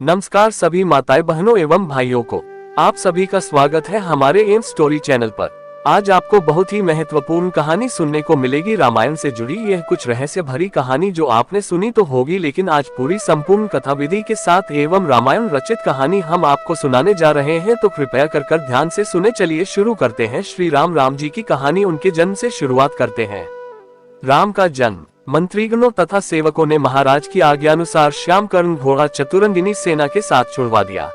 नमस्कार सभी माताएं बहनों एवं भाइयों को। आप सभी का स्वागत है हमारे एम स्टोरी चैनल पर। आज आपको बहुत ही महत्वपूर्ण कहानी सुनने को मिलेगी। रामायण से जुड़ी यह कुछ रहस्य भरी कहानी जो आपने सुनी तो होगी, लेकिन आज पूरी संपूर्ण कथा विधि के साथ एवं रामायण रचित कहानी हम आपको सुनाने जा रहे हैं, तो कृपया कर ध्यान से सुने। चलिए शुरू करते हैं। श्री राम जी की कहानी, उनके जन्म से शुरुआत करते हैं। राम का जन्म। मंत्रीगणों तथा सेवकों ने महाराज की आज्ञानुसार श्यामकर्ण घोड़ा चतुरंगिनी सेना के साथ छुड़वा दिया।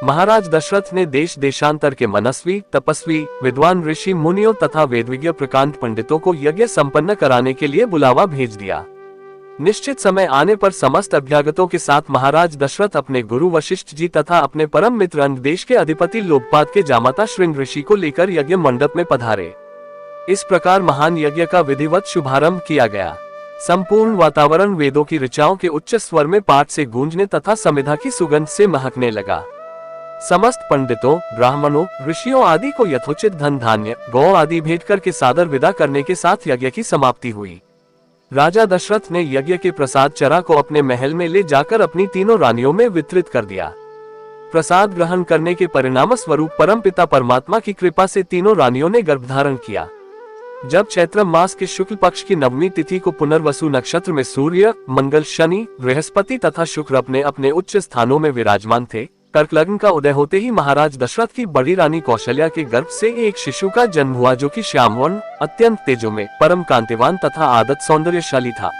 महाराज दशरथ ने देश देशांतर के मनस्वी, तपस्वी, विद्वान ऋषि मुनियों तथा वेदविज्ञ प्रकांड पंडितों को यज्ञ संपन्न कराने के लिए बुलावा भेज दिया। निश्चित समय आने पर समस्त अभ्यागतों के साथ महाराज दशरथ अपने गुरु वशिष्ठ जी तथा अपने परम मित्र अंग देश के अधिपति लोकपाद के जामाता श्रृंग ऋषि को लेकर यज्ञ मंडप में पधारे। इस प्रकार महान यज्ञ का विधिवत शुभारंभ किया गया। संपूर्ण वातावरण वेदों की ऋचाओं के उच्च स्वर में पाठ से गूंजने तथा समिधा की सुगंध से महकने लगा। समस्त पंडितों, ब्राह्मणों, ऋषियों आदि को यथोचित धन धान्य, गौ आदि भेंट करके सादर विदा करने के साथ यज्ञ की समाप्ति हुई। राजा दशरथ ने यज्ञ के प्रसाद चरा को अपने महल में ले जाकर अपनी तीनों रानियों में वितरित कर दिया। प्रसाद ग्रहण करने के परिणाम स्वरूप परमपिता परमात्मा की कृपा से तीनों रानियों ने गर्भधारण किया। जब चैत्र मास के शुक्ल पक्ष की नवमी तिथि को पुनर्वसु नक्षत्र में सूर्य, मंगल, शनि, बृहस्पति तथा शुक्र अपने अपने उच्च स्थानों में विराजमान थे, कर्क लग्न का उदय होते ही महाराज दशरथ की बड़ी रानी कौशल्या के गर्भ से एक शिशु का जन्म हुआ, जो कि श्यामवर्ण, अत्यंत तेजोमय, परम कांतिवान तथा आदत सौंदर्यशाली था।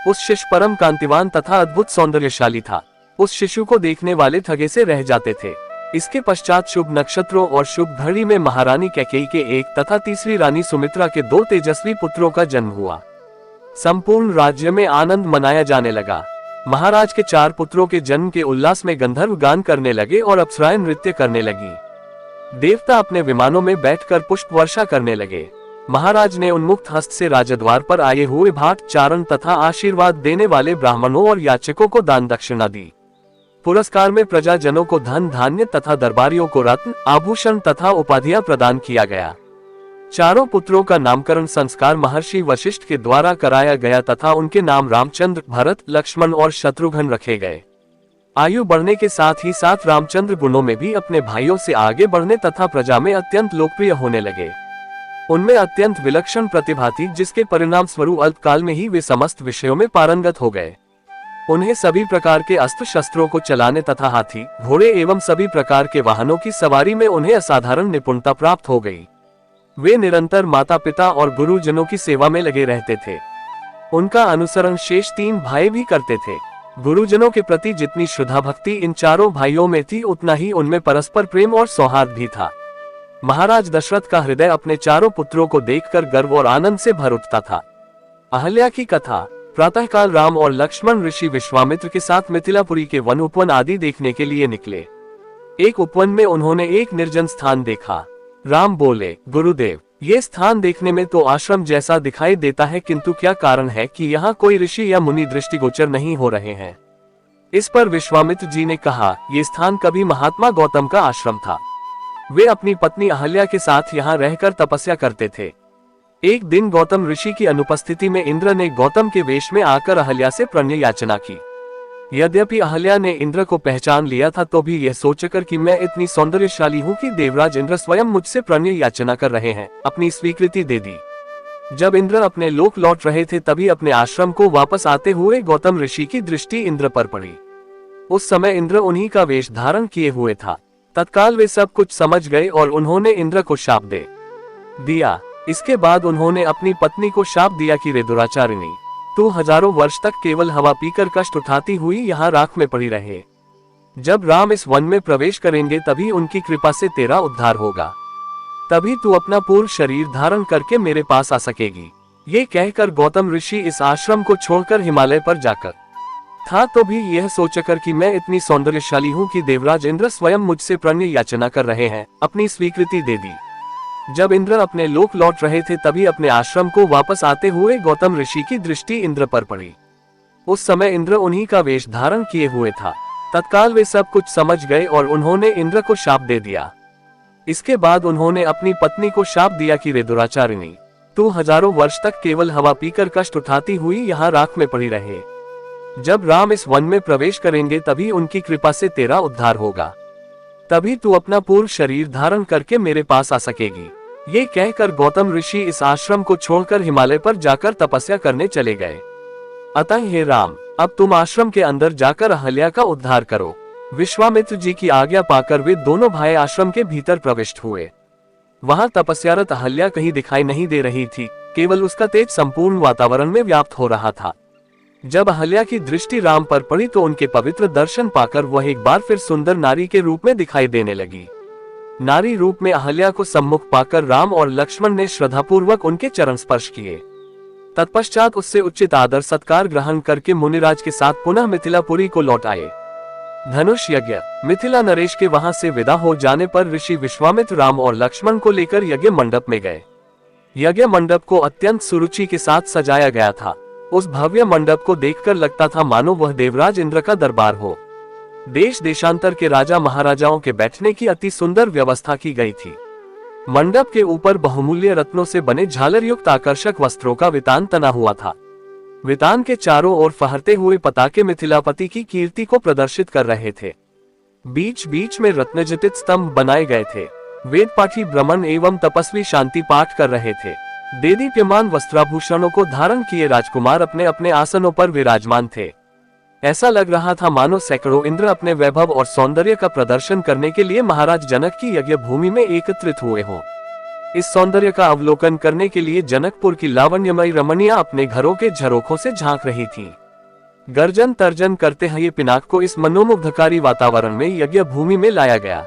उस शिशु परम कांतिवान तथा अद्भुत सौंदर्यशाली था। उस शिशु को देखने वाले ठगे से रह जाते थे। इसके पश्चात शुभ नक्षत्रों और शुभ घड़ी में महारानी कैकेयी के एक तथा तीसरी रानी सुमित्रा के 2 तेजस्वी पुत्रों का जन्म हुआ। संपूर्ण राज्य में आनंद मनाया जाने लगा। महाराज के 4 पुत्रों के जन्म के उल्लास में गंधर्व गान करने लगे और अप्सराएं नृत्य करने लगी। देवता अपने विमानों में बैठकर पुष्प वर्षा करने लगे। महाराज ने उन्मुक्त हस्त से राजद्वार पर आए हुए भाट, चारण तथा आशीर्वाद देने वाले ब्राह्मणों और याचकों को दान दक्षिणा दी। पुरस्कार में प्रजाजनों को धन धान्य तथा दरबारियों को रत्न, आभूषण तथा उपाधियां प्रदान किया गया। चारों पुत्रों का नामकरण संस्कार महर्षि वशिष्ठ के द्वारा कराया गया तथा उनके नाम रामचंद्र, भरत, लक्ष्मण और शत्रुघ्न रखे गए। आयु बढ़ने के साथ ही साथ रामचंद्र गुणों में भी अपने भाइयों से आगे बढ़ने तथा प्रजा में अत्यंत लोकप्रिय होने लगे। उनमें अत्यंत विलक्षण प्रतिभा थी, जिसके परिणाम स्वरूप अल्पकाल में ही वे समस्त विषयों में पारंगत हो गए। उन्हें सभी प्रकार के अस्त्र शस्त्रों को चलाने तथा हाथी, घोड़े एवं सभी प्रकार के वाहनों की सवारी में उन्हें असाधारण निपुणता प्राप्त हो गई। वे निरंतर माता पिता और गुरुजनों की सेवा में लगे रहते थे। उनका अनुसरण शेष 3 भाई भी करते थे। गुरुजनों के प्रति जितनी श्रद्धा भक्ति इन चारों भाइयों में थी, उतना ही उनमें परस्पर प्रेम और सौहार्द भी था। महाराज दशरथ का हृदय अपने चारों पुत्रों को देखकर गर्व और आनंद से भर उठता था। अहल्या की कथा। प्रातःकाल राम और लक्ष्मण ऋषि विश्वामित्र के साथ मिथिलापुरी के वन उपवन आदि देखने के लिए निकले। एक उपवन में उन्होंने एक निर्जन स्थान देखा। राम बोले, गुरुदेव, ये स्थान देखने में तो आश्रम जैसा दिखाई देता है, किंतु क्या कारण है कि यहाँ कोई ऋषि या मुनि दृष्टिगोचर नहीं हो रहे हैं? इस पर विश्वामित्र जी ने कहा, ये स्थान कभी महात्मा गौतम का आश्रम था। वे अपनी पत्नी अहल्या के साथ यहाँ रहकर तपस्या करते थे। एक दिन गौतम ऋषि की अनुपस्थिति में इंद्र ने गौतम के वेश में आकर अहल्या से प्रणय याचना की। यद्यपि अहल्या ने इंद्र को पहचान लिया था, तो भी यह सोचकर कि मैं इतनी सौंदर्यशाली हूँ कि देवराज इंद्र स्वयं मुझसे प्रणय याचना कर रहे हैं, अपनी स्वीकृति दे दी। जब इंद्र अपने लोक लौट रहे थे, तभी अपने आश्रम को वापस आते हुए गौतम ऋषि की दृष्टि इंद्र पर पड़ी। उस समय इंद्र उन्हीं का वेश धारण किए हुए था। तत्काल वे सब कुछ समझ गए और उन्होंने इंद्र को शाप दे दिया। इसके बाद उन्होंने अपनी पत्नी को शाप दिया कि रे दुराचारिणी, तू हजारों वर्ष तक केवल हवा पीकर कष्ट उठाती हुई यहाँ राख में पड़ी रहे। जब राम इस वन में प्रवेश करेंगे तभी उनकी कृपा से तेरा उद्धार होगा। तभी तू अपना पूर्ण शरीर धारण करके मेरे पास आ सकेगी। ये कहकर गौतम ऋषि इस आश्रम को छोड़कर हिमालय पर जाकर था, तो भी यह सोचकर कि मैं इतनी सौंदर्यशाली हूँ कि देवराज इंद्र स्वयं मुझसे प्रणय याचना कर रहे हैं, अपनी स्वीकृति दे दी। जब इंद्र अपने लोक लौट रहे थे, तभी अपने आश्रम को वापस आते हुए गौतम ऋषि की दृष्टि इंद्र पर पड़ी। उस समय इंद्र उन्हीं का वेश धारण किए हुए था। तत्काल वे सब कुछ समझ गए और उन्होंने इंद्र को शाप दे दिया। इसके बाद उन्होंने अपनी पत्नी को शाप दिया कि रे दुराचारिणी, तू हजारों वर्ष तक केवल हवा पीकर कष्ट उठाती हुई यहाँ राख में पड़ी रहे। जब राम इस वन में प्रवेश करेंगे तभी उनकी कृपा से तेरा उद्धार होगा, तभी तू अपना पूर्ण शरीर धारण करके मेरे पास आ सकेगी। ये कहकर गौतम ऋषि इस आश्रम को छोड़कर हिमालय पर जाकर तपस्या करने चले गए। अतः हे राम, अब तुम आश्रम के अंदर जाकर अहल्या का उद्धार करो। विश्वामित्र जी की आज्ञा पाकर वे दोनों भाई आश्रम के भीतर प्रविष्ट हुए। वहां तपस्यारत अहल्या कहीं दिखाई नहीं दे रही थी, केवल उसका तेज संपूर्ण वातावरण में व्याप्त हो रहा था। जब अहल्या की दृष्टि राम पर पड़ी तो उनके पवित्र दर्शन पाकर वह एक बार फिर सुंदर नारी के रूप में दिखाई देने लगी। नारी रूप में अहल्या को सम्मुख पाकर राम और लक्ष्मण ने श्रद्धापूर्वक उनके चरण स्पर्श किए। तत्पश्चात उससे उचित आदर सत्कार ग्रहण करके मुनिराज के साथ पुनः मिथिलापुरी को लौट आए। धनुष यज्ञ। मिथिला नरेश के वहां से विदा हो जाने पर ऋषि विश्वामित्र राम और लक्ष्मण को लेकर यज्ञ मंडप में गए। यज्ञ मंडप को अत्यंत सुरुचि के साथ सजाया गया था। उस भव्य मंडप को देखकर लगता था मानो वह देवराज इंद्र का दरबार हो। देश देशांतर के राजा महाराजाओं के बैठने की अति सुंदर व्यवस्था की गई थी। मंडप के ऊपर बहुमूल्य रत्नों से बने झालर युक्त आकर्षक वस्त्रों का वितान तना हुआ था। वितान के चारों ओर फहरते हुए पताके मिथिलापति की कीर्ति को प्रदर्शित कर रहे थे। बीच बीच में रत्नजटित स्तंभ बनाए गए थे। वेद पाठी ब्राह्मण एवं तपस्वी शांति पाठ कर रहे थे। देदीप्यमान वस्त्राभूषणों को धारण किए राजकुमार अपने अपने आसनों पर विराजमान थे। ऐसा लग रहा था मानो सैकड़ों इंद्र अपने वैभव और सौंदर्य का प्रदर्शन करने के लिए महाराज जनक की यज्ञ भूमि में एकत्रित हुए हों। इस सौंदर्य का अवलोकन करने के लिए जनकपुर की लावण्यमयी रमणियां अपने घरों के झरोखों से झांक रही थीं। गर्जन तर्जन करते हुए पिनाक को इस मनोमुग्धकारी वातावरण में यज्ञ भूमि में लाया गया।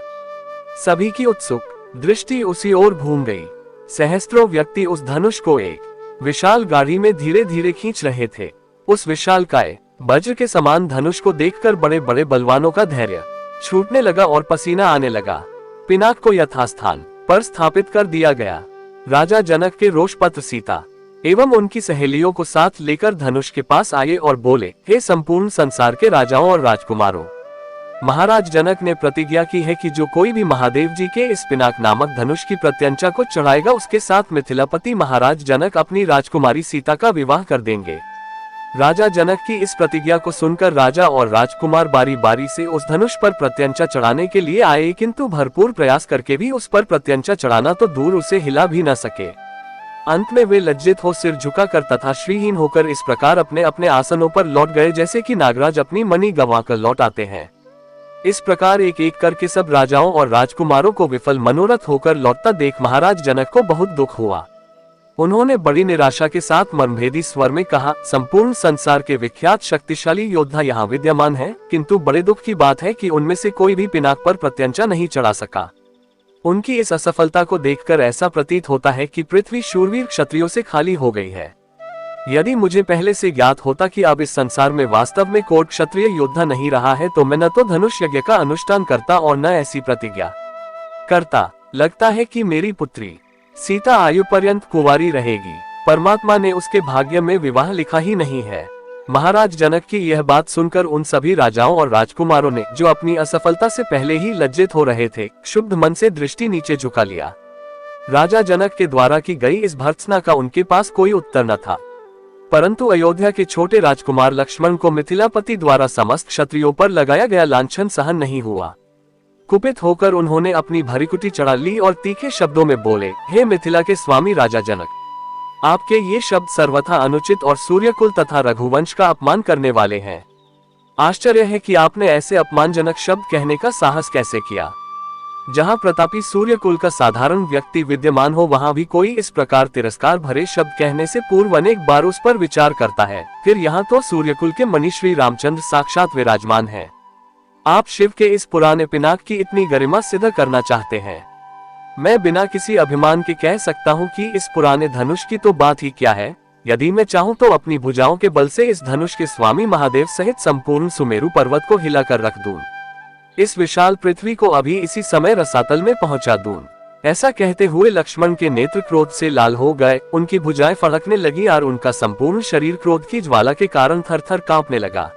सभी की उत्सुक दृष्टि उसी ओर घूम गई। सहस्त्रों व्यक्ति उस धनुष को एक विशाल गाड़ी में धीरे धीरे खींच रहे थे। उस विशालकाय वज्र के समान धनुष को देखकर बड़े बड़े बलवानों का धैर्य छूटने लगा और पसीना आने लगा। पिनाक को यथास्थान पर स्थापित कर दिया गया। राजा जनक के रोषपत्र सीता एवं उनकी सहेलियों को साथ लेकर धनुष के पास आए और बोले, हे संपूर्ण संसार के राजाओं और राजकुमारों, महाराज जनक ने प्रतिज्ञा की है कि जो कोई भी महादेव जी के इस पिनाक नामक धनुष की प्रत्यंचा को चढ़ाएगा उसके साथ मिथिलापति महाराज जनक अपनी राजकुमारी सीता का विवाह कर देंगे। राजा जनक की इस प्रतिज्ञा को सुनकर राजा और राजकुमार बारी बारी से उस धनुष पर प्रत्यंचा चढ़ाने के लिए आए, किंतु भरपूर प्रयास करके भी उस पर प्रत्यंचा चढ़ाना तो दूर उसे हिला भी न सके। अंत में वे लज्जित हो सिर झुकाकर तथा श्रीहीन होकर इस प्रकार अपने अपने आसनों पर लौट गए जैसे कि नागराज अपनी मणि गंवाकर लौट आते हैं। इस प्रकार एक एक करके सब राजाओं और राजकुमारों को विफल मनोरथ होकर लौटता देख महाराज जनक को बहुत दुख हुआ। उन्होंने बड़ी निराशा के साथ मर्मभेदी स्वर में कहा, संपूर्ण संसार के विख्यात शक्तिशाली योद्धा यहाँ विद्यमान हैं, किंतु बड़े दुख की बात है कि उनमें से कोई भी पिनाक पर प्रत्यंचा नहीं चढ़ा सका। उनकी इस असफलता को देखकर ऐसा प्रतीत होता है कि पृथ्वी शूरवीर क्षत्रियों से खाली हो गई है। यदि मुझे पहले से ज्ञात होता कि अब इस संसार में वास्तव में कोई क्षत्रिय योद्धा नहीं रहा है तो मैं न तो धनुष यज्ञ का अनुष्ठान करता और न ऐसी प्रतिज्ञा करता। लगता है कि मेरी पुत्री सीता आयु पर्यंत कुंवारी रहेगी। परमात्मा ने उसके भाग्य में विवाह लिखा ही नहीं है। महाराज जनक की यह बात सुनकर उन सभी राजाओं और राजकुमारों ने, जो अपनी असफलता से पहले ही लज्जित हो रहे थे, क्षुब्ध मन से दृष्टि नीचे झुका लिया। राजा जनक के द्वारा की गई इस भर्त्सना का उनके पास कोई उत्तर न था। परंतु अयोध्या के छोटे राजकुमार लक्ष्मण को मिथिलापति द्वारा समस्त क्षत्रियों पर लगाया गया लांछन सहन नहीं हुआ। कुपित होकर उन्होंने अपनी भरिकुटी चढ़ा ली और तीखे शब्दों में बोले, हे मिथिला के स्वामी राजा जनक, आपके ये शब्द सर्वथा अनुचित और सूर्यकुल तथा रघुवंश का अपमान करने वाले हैं। आश्चर्य है कि आपने ऐसे अपमानजनक शब्द कहने का साहस कैसे किया। जहां प्रतापी सूर्यकुल का साधारण व्यक्ति विद्यमान हो वहां भी कोई इस प्रकार तिरस्कार भरे शब्द कहने से पूर्व अनेक बार उस पर विचार करता है। फिर यहाँ तो सूर्यकुल के मणि श्री रामचंद्र साक्षात विराजमान हैं। आप शिव के इस पुराने पिनाक की इतनी गरिमा सिद्ध करना चाहते हैं। मैं बिना किसी अभिमान के कह सकता हूँ कि इस पुराने धनुष की तो बात ही क्या है। यदि मैं चाहूँ तो अपनी भुजाओं के बल से इस धनुष के स्वामी महादेव सहित संपूर्ण सुमेरु पर्वत को हिलाकर रख दूं। इस विशाल पृथ्वी को अभी इसी समय रसातल में पहुंचा दूं। ऐसा कहते हुए लक्ष्मण के नेत्र क्रोध से लाल हो गए। उनकी भुजाएं फड़कने लगी और उनका संपूर्ण शरीर क्रोध की ज्वाला के कारण थर-थर कांपने लगा।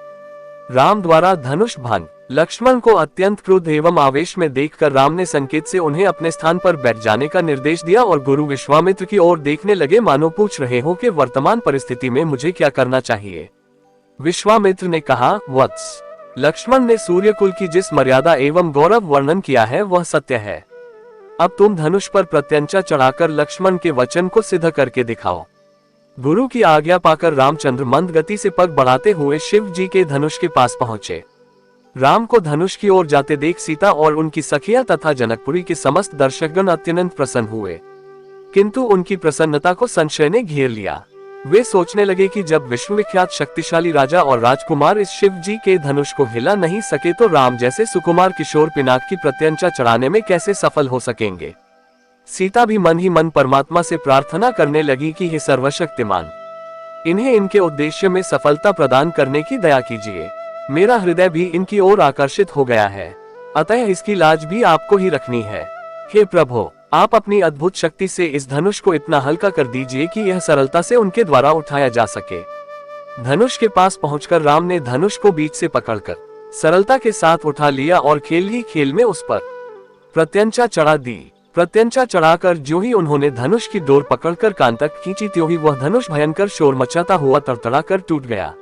राम द्वारा धनुष भंग। लक्ष्मण को अत्यंत क्रोध एवं आवेश में देखकर राम ने संकेत से उन्हें अपने स्थान पर बैठ जाने का निर्देश दिया और गुरु विश्वामित्र की ओर देखने लगे, मानो पूछ रहे हो कि वर्तमान परिस्थिति में मुझे क्या करना चाहिए। विश्वामित्र ने कहा, वत्स, लक्ष्मण ने सूर्यकुल की जिस मर्यादा एवं गौरव वर्णन किया है वह सत्य है। अब तुम धनुष पर प्रत्यंचा चढ़ाकर लक्ष्मण के वचन को सिद्ध करके दिखाओ। गुरु की आज्ञा पाकर रामचंद्र मंद गति से पग बढ़ाते हुए शिव जी के धनुष के पास पहुंचे। राम को धनुष की ओर जाते देख सीता और उनकी सखियां तथा जनकपुरी के समस्त दर्शकगण अत्यंत प्रसन्न हुए, किंतु उनकी प्रसन्नता को संशय ने घेर लिया। वे सोचने लगे कि जब विश्वविख्यात शक्तिशाली राजा और राजकुमार इस शिव जी के धनुष को हिला नहीं सके तो राम जैसे सुकुमार किशोर पिनाक की प्रत्यंचा चढ़ाने में कैसे सफल हो सकेंगे। सीता भी मन ही मन परमात्मा से प्रार्थना करने लगी कि हे सर्वशक्तिमान, इन्हें इनके उद्देश्य में सफलता प्रदान करने की दया कीजिए। मेरा हृदय भी इनकी ओर आकर्षित हो गया है, अतः इसकी लाज भी आपको ही रखनी है। हे प्रभु, आप अपनी अद्भुत शक्ति से इस धनुष को इतना हल्का कर दीजिए कि यह सरलता से उनके द्वारा उठाया जा सके। धनुष के पास पहुंचकर राम ने धनुष को बीच से पकड़कर सरलता के साथ उठा लिया और खेल ही खेल में उस पर प्रत्यंचा चढ़ा दी। प्रत्यंचा चढ़ाकर ज्यों ही उन्होंने धनुष की डोर पकड़कर कान तक खींची त्यों ही वह धनुष भयंकर शोर मचाता हुआ तड़तड़ाकर टूट गया।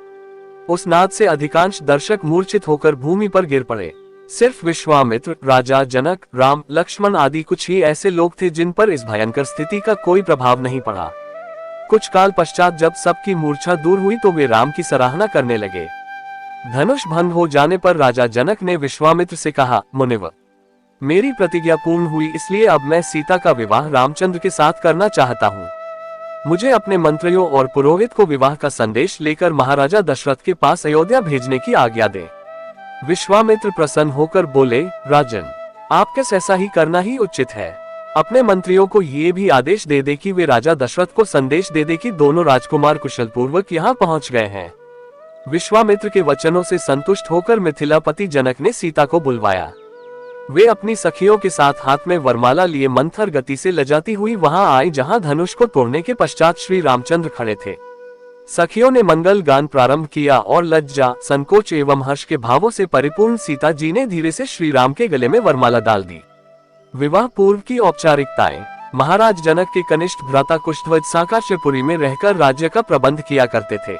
उस नाद से अधिकांश दर्शक मूर्छित होकर भूमि पर गिर पड़े। सिर्फ विश्वामित्र, राजा जनक, राम, लक्ष्मण आदि कुछ ही ऐसे लोग थे जिन पर इस भयंकर स्थिति का कोई प्रभाव नहीं पड़ा। कुछ काल पश्चात जब सबकी मूर्छा दूर हुई तो वे राम की सराहना करने लगे। धनुष भंग हो जाने पर राजा जनक ने विश्वामित्र से कहा, मुनिवर, मेरी प्रतिज्ञा पूर्ण हुई, इसलिए अब मैं सीता का विवाह रामचंद्र के साथ करना चाहता हूँ। मुझे अपने मंत्रियों और पुरोहित को विवाह का संदेश लेकर महाराजा दशरथ के पास अयोध्या भेजने की आज्ञा दे। विश्वामित्र प्रसन्न होकर बोले, राजन, आपके ऐसा ही करना ही उचित है। अपने मंत्रियों को ये भी आदेश दे दे कि वे राजा दशरथ को संदेश दे दे कि दोनों राजकुमार कुशल पूर्वक यहाँ पहुँच गए हैं। विश्वामित्र के वचनों से संतुष्ट होकर मिथिलापति जनक ने सीता को बुलवाया। वे अपनी सखियों के साथ हाथ में वरमाला लिए मंथर गति से लजाती हुई वहां आई जहां धनुष को तोड़ने के पश्चात श्री रामचंद्र खड़े थे। सखियों ने मंगल गान प्रारंभ किया और लज्जा, संकोच एवं हर्ष के भावों से परिपूर्ण सीता जी ने धीरे से श्री राम के गले में वरमाला डाल दी। विवाह पूर्व की औपचारिकताएं। महाराज जनक के कनिष्ठ भ्राता कुशध्वज साकाश्यपुरी में रहकर राज्य का प्रबंध किया करते थे।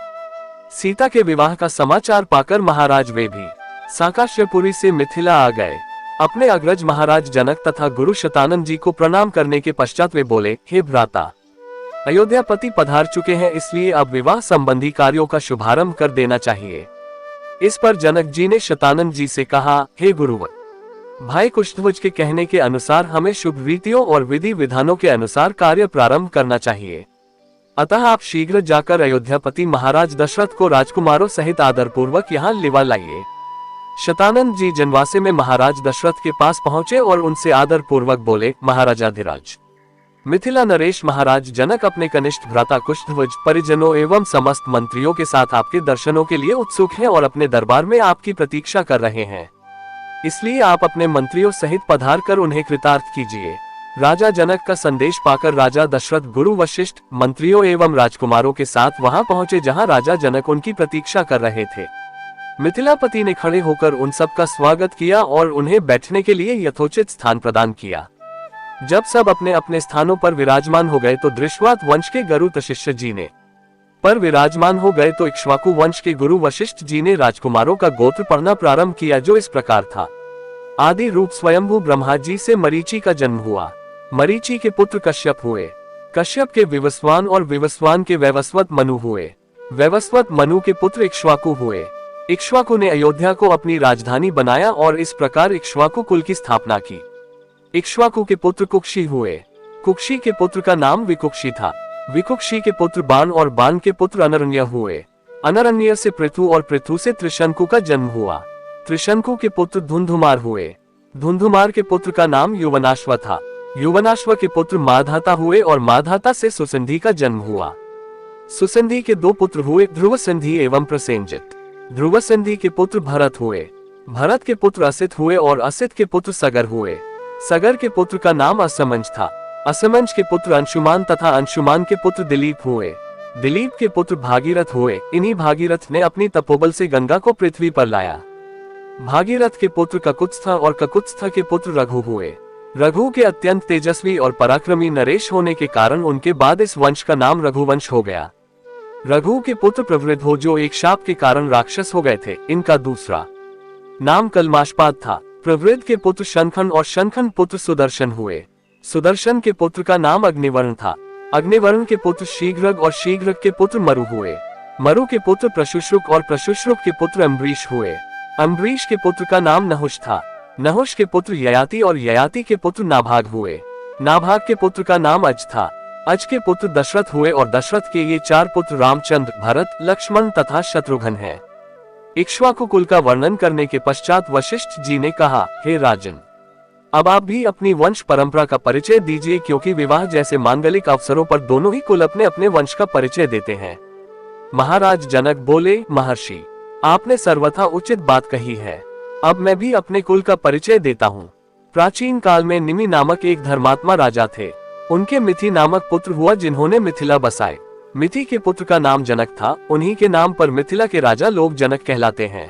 सीता के विवाह का समाचार पाकर महाराज वे भी साकाश्यपुरी से मिथिला आ गए। अपने अग्रज महाराज जनक तथा गुरु शतानंद जी को प्रणाम करने के पश्चात वे बोले, हे भ्राता, अयोध्यापति पधार चुके हैं, इसलिए अब विवाह संबंधी कार्यों का शुभारंभ कर देना चाहिए। इस पर जनक जी ने शतानंद जी से कहा, हे गुरुवर, भाई कुशध्वज के कहने के अनुसार हमें शुभ रीतियों और विधि विधानों के अनुसार कार्य प्रारंभ करना चाहिए। अतः आप शीघ्र जाकर अयोध्यापति महाराज दशरथ को राजकुमारों सहित आदर पूर्वक यहाँ लिवा लाइए। शतानंद जी जनवासे में महाराज दशरथ के पास पहुंचे और उनसे आदर पूर्वक बोले, महाराजाधिराज, मिथिला नरेश महाराज जनक अपने कनिष्ठ भ्राता कुशध्वज, परिजनों एवं समस्त मंत्रियों के साथ आपके दर्शनों के लिए उत्सुक हैं और अपने दरबार में आपकी प्रतीक्षा कर रहे हैं। इसलिए आप अपने मंत्रियों सहित पधार कर उन्हें कृतार्थ कीजिए। राजा जनक का संदेश पाकर राजा दशरथ गुरु वशिष्ठ, मंत्रियों एवं राजकुमारों के साथ वहां पहुंचे जहां राजा जनक उनकी प्रतीक्षा कर रहे थे। मिथिलापति ने खड़े होकर उन सब का स्वागत किया और उन्हें बैठने के लिए यथोचित स्थान प्रदान किया। जब सब अपने अपने स्थानों पर विराजमान हो गए तो दृश्वात वंश के गुरु तशिष्य जी ने पर विराजमान हो गए तो इक्ष्वाकु वंश के गुरु वशिष्ठ जी ने राजकुमारों का गोत्र पढ़ना प्रारंभ किया, जो इस प्रकार था। आदि रूप स्वयंभू ब्रह्मा जी से मरीचि का जन्म हुआ। मरीचि के पुत्र कश्यप हुए। कश्यप के विवस्वान और विवस्वान के वैवस्वत मनु हुए। वैवस्वत मनु के पुत्र इक्ष्वाकु हुए। इक्ष्वाकु ने अयोध्या को अपनी राजधानी बनाया और इस प्रकार इक्ष्वाकु कुल की स्थापना की। इक्ष्वाकु के पुत्र कुक्षी हुए। कुक्षी के पुत्र का नाम विकुक्षी था। विकुक्षी के पुत्र बाण और बाण के पुत्र अनरण्य हुए। अनरण्य से पृथु और पृथु से त्रिशंकु का जन्म हुआ। त्रिशंकु के पुत्र धुंधुमार हुए। धुंधुमार के पुत्र का नाम युवनाश्व था। युवनाश्व के पुत्र माधाता हुए और माधाता से सुसंधि का जन्म हुआ। सुसंधि के दो पुत्र हुए, ध्रुवसंधि एवं प्रसेनजित। ध्रुवसंधि के पुत्र भरत हुए। भरत के पुत्र असित हुए और असित के पुत्र सगर हुए। सगर के पुत्र का नाम असमंज था। असमंज के पुत्र अंशुमान तथा अंशुमान के पुत्र दिलीप हुए। दिलीप के पुत्र भागीरथ हुए। इन्हीं भागीरथ ने अपनी तपोबल से गंगा को पृथ्वी पर लाया। भागीरथ के पुत्र ककुत्स्थ और ककुत्स्थ के पुत्र रघु हुए। रघु के अत्यंत तेजस्वी और पराक्रमी नरेश होने के कारण उनके बाद इस वंश का नाम रघुवंश हो गया। रघु के पुत्र प्रवृद्ध हो जो एक शाप के कारण राक्षस हो गए थे। इनका दूसरा नाम कलमाशपाद था। प्रवृद्ध के पुत्र शनखन और शनखन पुत्र सुदर्शन हुए। सुदर्शन के पुत्र का नाम अग्निवर्ण था। अग्निवर्ण के पुत्र शीघ्रग और शीघ्रग के पुत्र मरु हुए। मरु के पुत्र प्रशुश्रुक और प्रशुश्रुक के पुत्र अम्बरीश हुए। अम्बरीश के पुत्र का नाम नहुष था। नहुष के पुत्र ययाति और ययाति के पुत्र नाभाग हुए। नाभाग के पुत्र का नाम अज था। अज के पुत्र दशरथ हुए और दशरथ के ये 4 पुत्र रामचंद्र, भरत, लक्ष्मण तथा शत्रुघ्न हैं। इक्ष्वाकु कुल का वर्णन करने के पश्चात वशिष्ठ जी ने कहा, हे राजन, अब आप भी अपनी वंश परंपरा का परिचय दीजिए, क्योंकि विवाह जैसे मांगलिक अवसरों पर दोनों ही कुल अपने अपने वंश का परिचय देते हैं। महाराज जनक बोले, महर्षि, आपने सर्वथा उचित बात कही है। अब मैं भी अपने कुल का परिचय देता हूँ। प्राचीन काल में निमि नामक एक धर्मात्मा राजा थे। उनके मिथि नामक पुत्र हुआ जिन्होंने मिथिला बसाए। मिथि के पुत्र का नाम जनक था। उन्हीं के नाम पर मिथिला के राजा लोग जनक कहलाते हैं।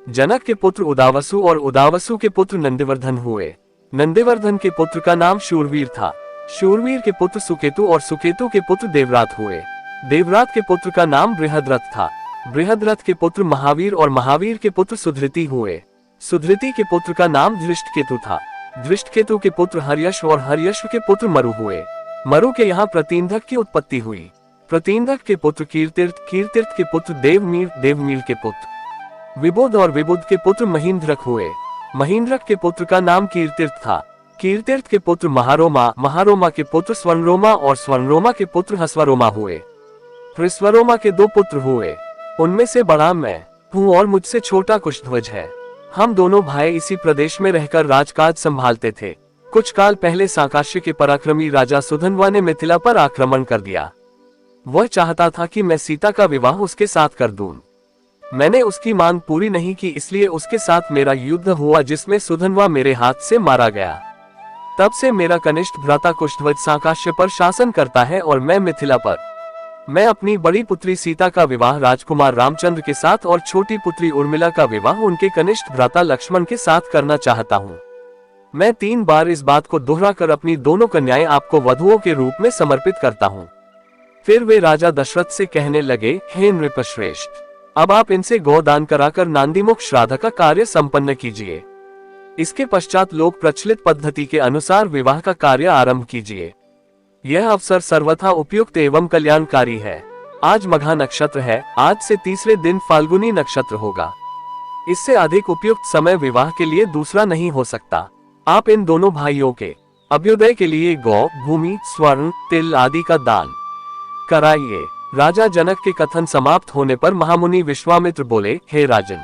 जनक के पुत्र उदावसु और उदावसु के पुत्र नंदिवर्धन हुए। नंदिवर्धन के पुत्र का नाम शूरवीर था। शूरवीर के पुत्र सुकेतु और सुकेतु के पुत्र देवरात हुए। देवरात के पुत्र का नाम बृहद्रथ था। बृहद्रथ के पुत्र महावीर और महावीर के पुत्र सुधृति हुए। सुधृति के पुत्र का नाम धृष्टकेतु था। धृष्टकेतु के पुत्र हर्यश्व और हर्यश्व के पुत्र मरु हुए। मरु के यहाँ प्रतींधक की उत्पत्ति हुई। प्रतींधक के पुत्र कीर्तिर्थ, कीर्तिर्थ के पुत्र देवमीर, देवमीर के पुत्र विबुध और विबुध के पुत्र महींद्रक हुए। महींद्रक के पुत्र का नाम कीर्तिर्थ था। कीर्तिर्थ के पुत्र महारोमा, महारोमा के पुत्र स्वर्णरोमा और स्वर्णरोमा के पुत्र हस्वरोमा हुए। हृस्वरोमा के 2 पुत्र हुए। उनमें से बड़ा मैं हूँ और मुझसे छोटा कुशध्वज है। हम दोनों भाई इसी प्रदेश में रहकर राजकाज संभालते थे। कुछ काल पहले सांकाश्य के पराक्रमी राजा सुधन्वा ने मिथिला पर आक्रमण कर दिया। वह चाहता था कि मैं सीता का विवाह उसके साथ कर दूं। मैंने उसकी मांग पूरी नहीं की, इसलिए उसके साथ मेरा युद्ध हुआ, जिसमें सुधन्वा मेरे हाथ से मारा गया। तब से मेरा कनिष्ठ भ्राता कुशध्वज सांकाश्य पर शासन करता है और मैं मिथिला पर। मैं अपनी बड़ी पुत्री सीता का विवाह राजकुमार रामचंद्र के साथ और छोटी पुत्री उर्मिला का विवाह उनके कनिष्ठ भ्राता लक्ष्मण के साथ करना चाहता हूँ। मैं 3 बार इस बात को दोहराकर अपनी दोनों कन्याएं आपको वधुओं के रूप में समर्पित करता हूँ। फिर वे राजा दशरथ से कहने लगे, हे नृपश्रेष्ठ, अब आप इनसे गोदान कराकर नांदीमुख श्राद्ध का कार्य संपन्न कीजिए। इसके पश्चात लोक प्रचलित पद्धति के अनुसार विवाह का कार्य आरंभ कीजिए। यह अवसर सर्वथा उपयुक्त एवं कल्याणकारी है। आज मघा नक्षत्र है। आज से तीसरे दिन फाल्गुनी नक्षत्र होगा। इससे अधिक उपयुक्त समय विवाह के लिए दूसरा नहीं हो सकता। आप इन दोनों भाइयों के अभ्युदय के लिए गौ, भूमि, स्वर्ण, तिल आदि का दान कराइए। राजा जनक के कथन समाप्त होने पर महामुनि विश्वामित्र बोले, हे राजन,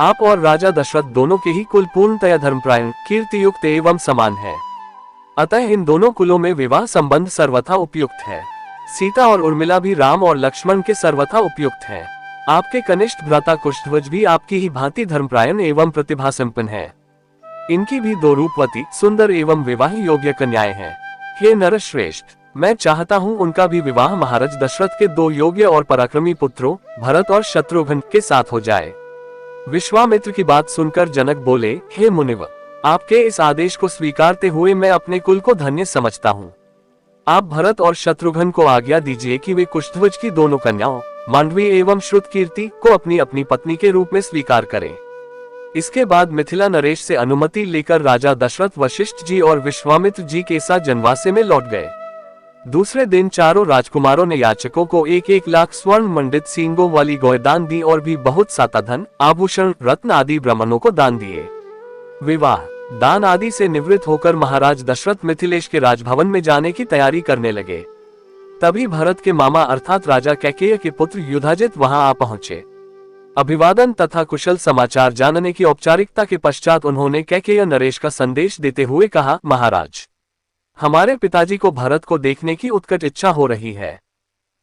आप और राजा दशरथ दोनों के ही कुल पूर्णतया धर्मप्रायण, कीर्तियुक्त एवं समान है। अतः इन दोनों कुलों में विवाह संबंध सर्वथा उपयुक्त है। सीता और उर्मिला भी राम और लक्ष्मण के सर्वथा उपयुक्त हैं। आपके कनिष्ठ भ्राता कुशध्वज भी आपकी ही भांति धर्मप्रायण एवं प्रतिभा संपन्न है। इनकी भी 2 रूपवती, सुंदर एवं विवाह योग्य कन्याएं हैं। हे नरश्रेष्ठ, मैं चाहता हूँ उनका भी विवाह महाराज दशरथ के 2 योग्य और पराक्रमी पुत्रों भरत और शत्रुघ्न के साथ हो जाए। विश्वामित्र की बात सुनकर जनक बोले, हे मुनिवर, आपके इस आदेश को स्वीकारते हुए मैं अपने कुल को धन्य समझता हूँ। आप भरत और शत्रुघ्न को आज्ञा दीजिए कि वे कुशध्वज की दोनों कन्याओं मांडवी एवं श्रुतकीर्ति को अपनी अपनी पत्नी के रूप में स्वीकार करें। इसके बाद मिथिला नरेश से अनुमति लेकर राजा दशरथ वशिष्ठ जी और विश्वामित्र जी के साथ जनवासे में लौट गए। दूसरे दिन चारों राजकुमारों ने याचकों को 1-1 लाख स्वर्ण मंडित सींगों वाली गौ दान दी और भी बहुत साता धन, आभूषण, रत्न आदि ब्राह्मणों को दान दिए। विवाह दान आदि से निवृत्त होकर महाराज दशरथ मिथिलेश के राजभवन में जाने की तैयारी करने लगे। तभी भरत के मामा अर्थात राजा कैकेय के पुत्र युधाजित वहां आ पहुंचे। अभिवादन तथा कुशल समाचार जानने की औपचारिकता के पश्चात उन्होंने कैकेय नरेश का संदेश देते हुए कहा, महाराज, हमारे पिताजी को भरत को देखने की उत्कट इच्छा हो रही है।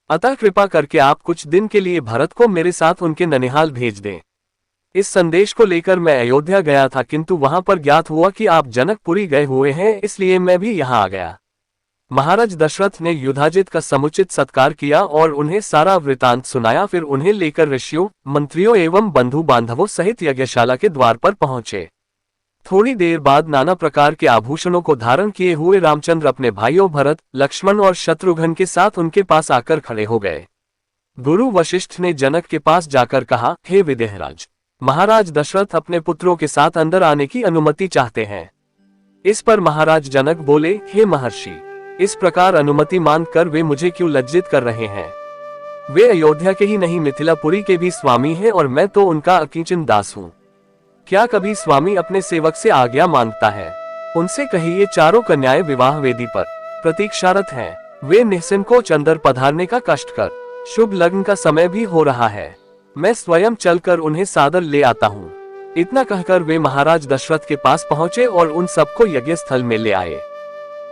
अतः कृपा करके आप कुछ दिन के लिए भरत को मेरे साथ उनके ननिहाल भेज दें। इस संदेश को लेकर मैं अयोध्या गया था, किंतु वहां पर ज्ञात हुआ कि आप जनकपुरी गए हुए हैं, इसलिए मैं भी यहाँ आ गया। महाराज दशरथ ने युधाजित का समुचित सत्कार किया और उन्हें सारा वृतांत सुनाया। फिर उन्हें लेकर ऋषियों, मंत्रियों एवं बंधु बांधवों सहित यज्ञशाला के द्वार पर पहुंचे। थोड़ी देर बाद नाना प्रकार के आभूषणों को धारण किए हुए रामचंद्र अपने भाइयों भरत, लक्ष्मण और शत्रुघ्न के साथ उनके पास आकर खड़े हो गए। गुरु वशिष्ठ ने जनक के पास जाकर कहा, हे विदेहराज, महाराज दशरथ अपने पुत्रों के साथ अंदर आने की अनुमति चाहते हैं। इस पर महाराज जनक बोले, हे महर्षि, इस प्रकार अनुमति मांगकर वे मुझे क्यों लज्जित कर रहे हैं? वे अयोध्या के ही नहीं मिथिलापुरी के भी स्वामी हैं और मैं तो उनका अकिंचन दास हूँ। क्या कभी स्वामी अपने सेवक से आज्ञा मांगता है? उनसे कहिए चारों कन्याएं विवाह वेदी पर प्रतीक्षारत हैं। वे निसंकोच अंदर पधारने का कष्ट कर, शुभ लग्न का समय भी हो रहा है, मैं स्वयं चलकर उन्हें सादर ले आता हूँ। इतना कहकर वे महाराज दशरथ के पास पहुँचे और उन सबको यज्ञ स्थल में ले आए।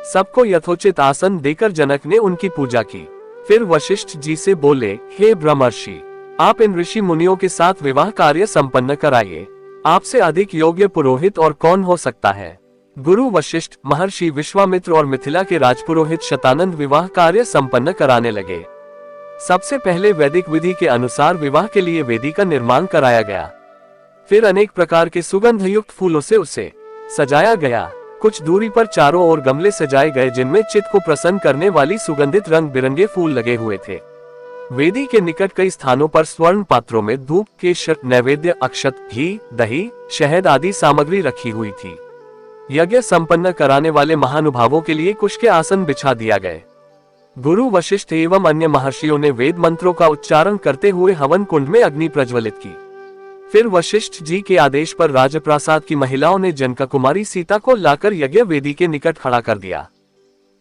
सबको यथोचित आसन देकर जनक ने उनकी पूजा की। फिर वशिष्ठ जी से बोले, हे ब्रह्मर्षि, आप इन ऋषि मुनियों के साथ विवाह कार्य संपन्न कराइए। आपसे अधिक योग्य पुरोहित और कौन हो सकता है? गुरु वशिष्ठ, महर्षि विश्वामित्र और मिथिला के राजपुरोहित शतानंद विवाह कार्य संपन्न कराने लगे। सबसे पहले वैदिक विधि के अनुसार विवाह के लिए वेदी का निर्माण कराया गया। फिर अनेक प्रकार के सुगंध युक्त फूलों से उसे सजाया गया। कुछ दूरी पर चारों ओर गमले सजाए गए जिनमें चित्त को प्रसन्न करने वाली सुगंधित रंग बिरंगे फूल लगे हुए थे। वेदी के निकट कई स्थानों पर स्वर्ण पात्रों में धूप, केशर, नैवेद्य, अक्षत, घी, दही, शहद आदि सामग्री रखी हुई थी। यज्ञ संपन्न कराने वाले महानुभावों के लिए कुश के आसन बिछा दिया गए। गुरु वशिष्ठ एवं अन्य महर्षियों ने वेद मंत्रों का उच्चारण करते हुए हवन कुंड में अग्नि प्रज्वलित की। फिर वशिष्ठ जी के आदेश पर राजप्रासाद की महिलाओं ने जनका कुमारी सीता को लाकर यज्ञ वेदी के निकट खड़ा कर दिया।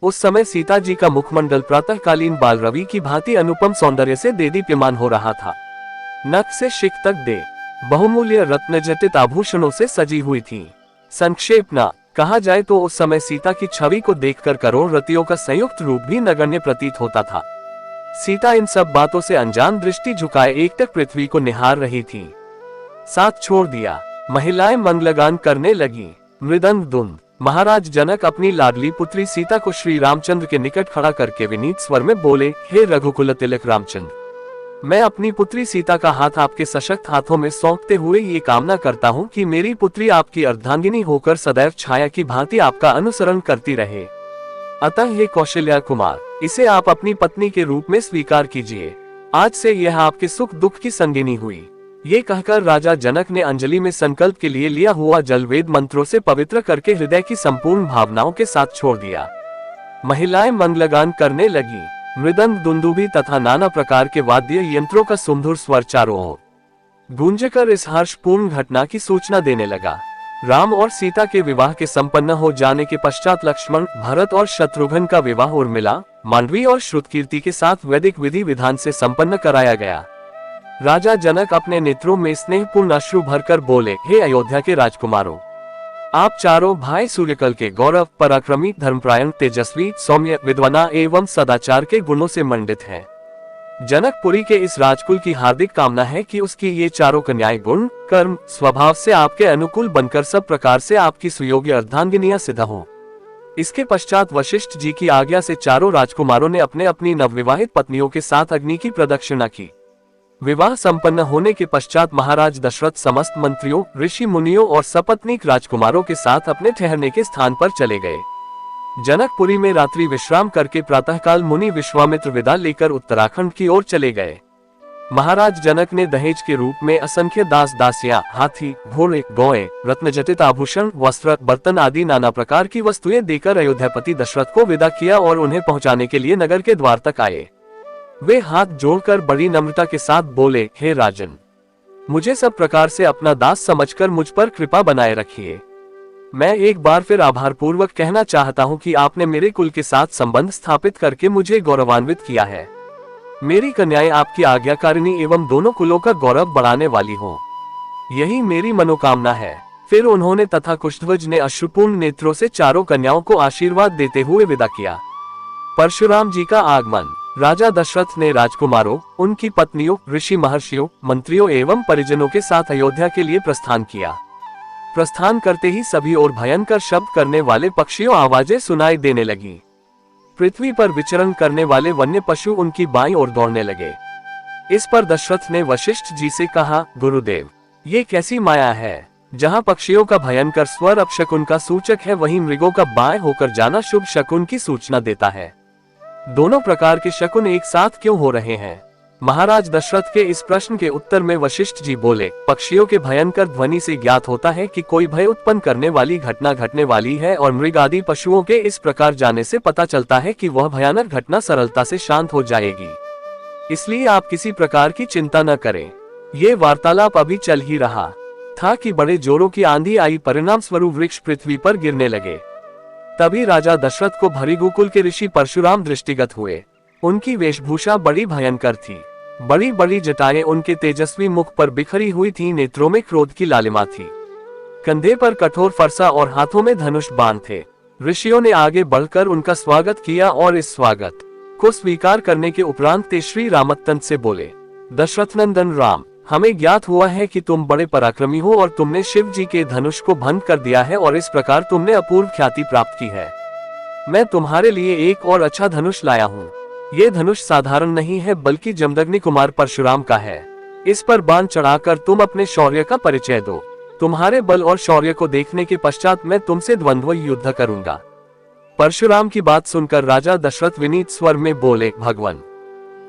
उस समय सीता जी का मुखमंडल प्रातःकालीन बाल रवि की भांति अनुपम सौंदर्य से देदीप्यमान हो रहा था। नख से शिख तक दे बहुमूल्य रत्नजटित आभूषणों से सजी हुई थी। संक्षेप न कहा जाए तो उस समय सीता की छवि को देखकर करोड़ रतियों का संयुक्त रूप भी नगण्य प्रतीत होता था। सीता इन सब बातों से अनजान दृष्टि झुकाए एकटक पृथ्वी को निहार रही थी। साथ छोड़ दिया। महिलाएं मंगलगान करने लगी। मृदंग धुन। महाराज जनक अपनी लाडली पुत्री सीता को श्री रामचंद्र के निकट खड़ा करके विनीत स्वर में बोले, हे रघुकुल तिलक रामचंद्र, मैं अपनी पुत्री सीता का हाथ आपके सशक्त हाथों में सौंपते हुए ये कामना करता हूँ कि मेरी पुत्री आपकी अर्धांगिनी होकर सदैव छाया की भांति आपका अनुसरण करती रहे। अतः हे कौशल्या कुमार, इसे आप अपनी पत्नी के रूप में स्वीकार कीजिए। आज से यह आपके सुख दुख की संगिनी हुई। ये कहकर राजा जनक ने अंजलि में संकल्प के लिए लिया हुआ जल वेद मंत्रों से पवित्र करके हृदय की संपूर्ण भावनाओं के साथ छोड़ दिया। महिलाएं मंगलगान करने लगी। मृदंग, दुंदुभी तथा नाना प्रकार के वाद्य यंत्रों का सुमधुर स्वर चारों ओर गूंजकर इस हर्षपूर्ण घटना की सूचना देने लगा। राम और सीता के विवाह के संपन्न हो जाने के पश्चात लक्ष्मण, भरत और शत्रुघ्न का विवाह उर्मिला, मांडवी और श्रुतकीर्ति के साथ वैदिक विधि विधान से संपन्न कराया गया। राजा जनक अपने नेत्रों में स्नेहपूर्ण अश्रु भरकर बोले, हे अयोध्या के राजकुमारों, आप चारों भाई सूर्यकल के गौरव, पराक्रमी, धर्मप्रायण, तेजस्वी, सौम्य, विद्वाना एवं सदाचार के गुणों से मंडित हैं। जनकपुरी के इस राजकुल की हार्दिक कामना है कि उसकी ये चारों कन्याएं गुण, कर्म, स्वभाव से आपके अनुकूल बनकर सब प्रकार से आपकी सुयोग्य अर्धांगिनियां सिद्ध हों। इसके पश्चात वशिष्ठ जी की आज्ञा से चारों राजकुमारों ने अपने अपनी नवविवाहित पत्नियों के साथ अग्नि की प्रदक्षिणा की। विवाह संपन्न होने के पश्चात महाराज दशरथ समस्त मंत्रियों, ऋषि मुनियों और सपत्नीक राजकुमारों के साथ अपने ठहरने के स्थान पर चले गए। जनकपुरी में रात्रि विश्राम करके प्रातःकाल मुनि विश्वामित्र विदा लेकर उत्तराखंड की ओर चले गए। महाराज जनक ने दहेज के रूप में असंख्य दास दासियां, हाथी, घोड़े, गौएं, रत्नजटित आभूषण, वस्त्र, बर्तन आदि नाना प्रकार की वस्तुएं देकर अयोध्यापति दशरथ को विदा किया और उन्हें पहुंचाने के लिए नगर के द्वार तक आए। वे हाथ जोड़कर बड़ी नम्रता के साथ बोले, हे राजन, मुझे सब प्रकार से अपना दास समझकर मुझ पर कृपा बनाए रखिए। मैं एक बार फिर आभार पूर्वक कहना चाहता हूं कि आपने मेरे कुल के साथ संबंध स्थापित करके मुझे गौरवान्वित किया है। मेरी कन्याएं आपकी आज्ञाकारिणी एवं दोनों कुलों का गौरव बढ़ाने वाली हों, यही मेरी मनोकामना है। फिर उन्होंने तथा कुशध्वज ने अश्रुपूर्ण नेत्रों से चारों कन्याओं को आशीर्वाद देते हुए विदा किया। परशुराम जी का आगमन। राजा दशरथ ने राजकुमारों, उनकी पत्नियों, ऋषि महर्षियों, मंत्रियों एवं परिजनों के साथ अयोध्या के लिए प्रस्थान किया। प्रस्थान करते ही सभी ओर भयंकर शब्द करने वाले पक्षियों आवाजें सुनाई देने लगी। पृथ्वी पर विचरण करने वाले वन्य पशु उनकी बाईं ओर दौड़ने लगे। इस पर दशरथ ने वशिष्ठ जी से कहा, गुरुदेव, ये कैसी माया है? जहाँ पक्षियों का भयंकर स्वर अपशकुन का सूचक है, वहीं मृगों का बाएं होकर जाना शुभ शकुन की सूचना देता है। दोनों प्रकार के शकुन एक साथ क्यों हो रहे हैं? महाराज दशरथ के इस प्रश्न के उत्तर में वशिष्ठ जी बोले, पक्षियों के भयंकर ध्वनि से ज्ञात होता है कि कोई भय उत्पन्न करने वाली घटना घटने वाली है, और मृग आदि पशुओं के इस प्रकार जाने से पता चलता है कि वह भयानक घटना सरलता से शांत हो जाएगी। इसलिए आप किसी प्रकार की चिंता न करें। ये वार्तालाप अभी चल ही रहा था कि बड़े जोरों की आंधी आई, परिणाम स्वरूप वृक्ष पृथ्वी पर गिरने लगे। तभी राजा दशरथ को भृगुकुल के ऋषि परशुराम दृष्टिगत हुए। उनकी वेशभूषा बड़ी भयंकर थी। बड़ी बड़ी जटाएं उनके तेजस्वी मुख पर बिखरी हुई थी, नेत्रों में क्रोध की लालिमा थी। कंधे पर कठोर फरसा और हाथों में धनुष बाण थे। ऋषियों ने आगे बढ़कर उनका स्वागत किया और इस स्वागत को स्वीकार करने के उपरांत ते श्री रामअत्यंत से बोले, दशरथ नंदन राम, हमें ज्ञात हुआ है कि तुम बड़े पराक्रमी हो और तुमने शिव जी के धनुष को भंग कर दिया है और इस प्रकार तुमने अपूर्व ख्याति प्राप्त की है। मैं तुम्हारे लिए एक और अच्छा धनुष लाया हूँ। ये धनुष साधारण नहीं है, बल्कि जमदग्नि कुमार परशुराम का है। इस पर बाण चढ़ाकर तुम अपने शौर्य का परिचय दो। तुम्हारे बल और शौर्य को देखने के पश्चात मैं तुमसे द्वंद्व युद्ध करूंगा। परशुराम की बात सुनकर राजा दशरथ विनीत स्वर में बोले, भगवान,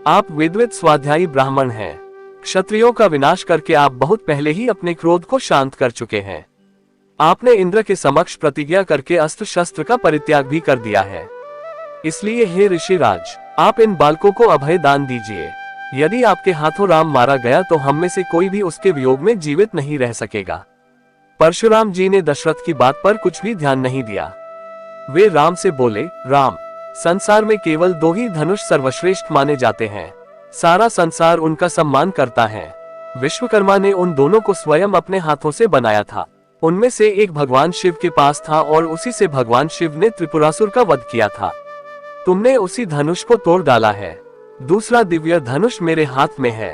आप विद्वत स्वाध्यायी ब्राह्मण हैं। क्षत्रियों का विनाश करके आप बहुत पहले ही अपने क्रोध को शांत कर चुके हैं। आपने इंद्र के समक्ष प्रतिज्ञा करके अस्त्र शस्त्र का परित्याग भी कर दिया है। इसलिए हे ऋषिराज, आप इन बालकों को अभय दान दीजिए। यदि आपके हाथों राम मारा गया तो हम में से कोई भी उसके वियोग में जीवित नहीं रह सकेगा। परशुराम जी ने दशरथ की बात पर कुछ भी ध्यान नहीं दिया। वे राम से बोले, राम, संसार में केवल 2 ही धनुष सर्वश्रेष्ठ माने जाते हैं। सारा संसार उनका सम्मान करता है। विश्वकर्मा ने उन दोनों को स्वयं अपने हाथों से बनाया था। उनमें से एक भगवान शिव के पास था और उसी से भगवान शिव ने त्रिपुरासुर का वध किया था। तुमने उसी धनुष को तोड़ डाला है। दूसरा दिव्य धनुष मेरे हाथ में है।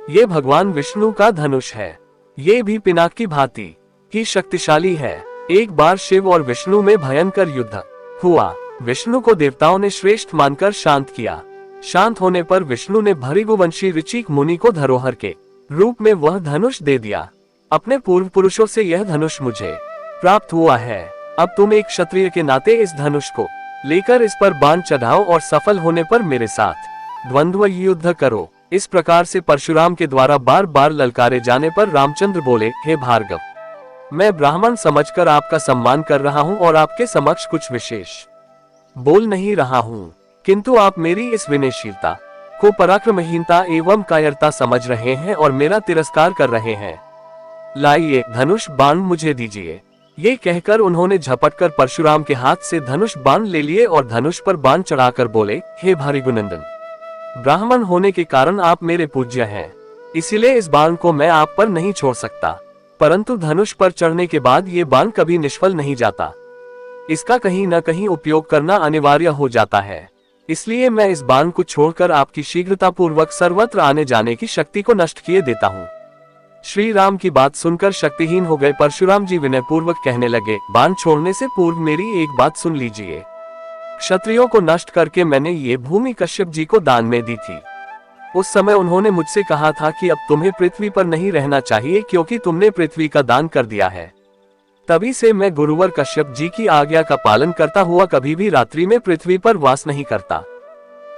ये भगवान विष्णु का धनुष है। ये भी पिनाक की भांति की शक्तिशाली है। एक बार शिव और विष्णु में भयंकर युद्ध हुआ। विष्णु को देवताओं ने श्रेष्ठ मानकर शांत किया। शांत होने पर विष्णु ने भृगुवंशी ऋचिक मुनि को धरोहर के रूप में वह धनुष दे दिया। अपने पूर्व पुरुषों से यह धनुष मुझे प्राप्त हुआ है। अब तुम एक क्षत्रिय के नाते इस धनुष को लेकर इस पर बाण चढ़ाओ और सफल होने पर मेरे साथ द्वंद्व युद्ध करो। इस प्रकार से परशुराम के द्वारा बार बार ललकारे जाने पर रामचंद्र बोले, हे भार्गव, मैं ब्राह्मण समझकर आपका सम्मान कर रहा हूँ और आपके समक्ष कुछ विशेष बोल नहीं रहा हूँ, किंतु आप मेरी इस विनयशीलता को पराक्रमहीनता एवं कायरता समझ रहे हैं और मेरा तिरस्कार कर रहे हैं। लाइए, धनुष बाण मुझे दीजिए। ये कहकर उन्होंने झपटकर परशुराम के हाथ से धनुष बाण ले लिए और धनुष पर बाण चढ़ाकर बोले, हे भृगुनंदन, ब्राह्मण होने के कारण आप मेरे पूज्य हैं, इसीलिए इस बाण को मैं आप पर नहीं छोड़ सकता। परंतु धनुष पर चढ़ने के बाद ये बाण कभी निष्फल नहीं जाता। इसका कहीं न कहीं उपयोग करना अनिवार्य हो जाता है। इसलिए मैं इस बाण को छोड़कर आपकी शीघ्रतापूर्वक सर्वत्र आने जाने की शक्ति को नष्ट किए देता हूँ। श्री राम की बात सुनकर शक्तिहीन हो गए परशुराम जी विनय पूर्वक कहने लगे, बाण छोड़ने से पूर्व मेरी एक बात सुन लीजिए। क्षत्रियों को नष्ट करके मैंने ये भूमि कश्यप जी को दान में दी थी। उस समय उन्होंने मुझसे कहा था कि अब तुम्हें पृथ्वी पर नहीं रहना चाहिए क्योंकि तुमने पृथ्वी का दान कर दिया है। तभी से मैं गुरुवर कश्यप जी की आज्ञा का पालन करता हुआ कभी भी रात्रि में पृथ्वी पर वास नहीं करता।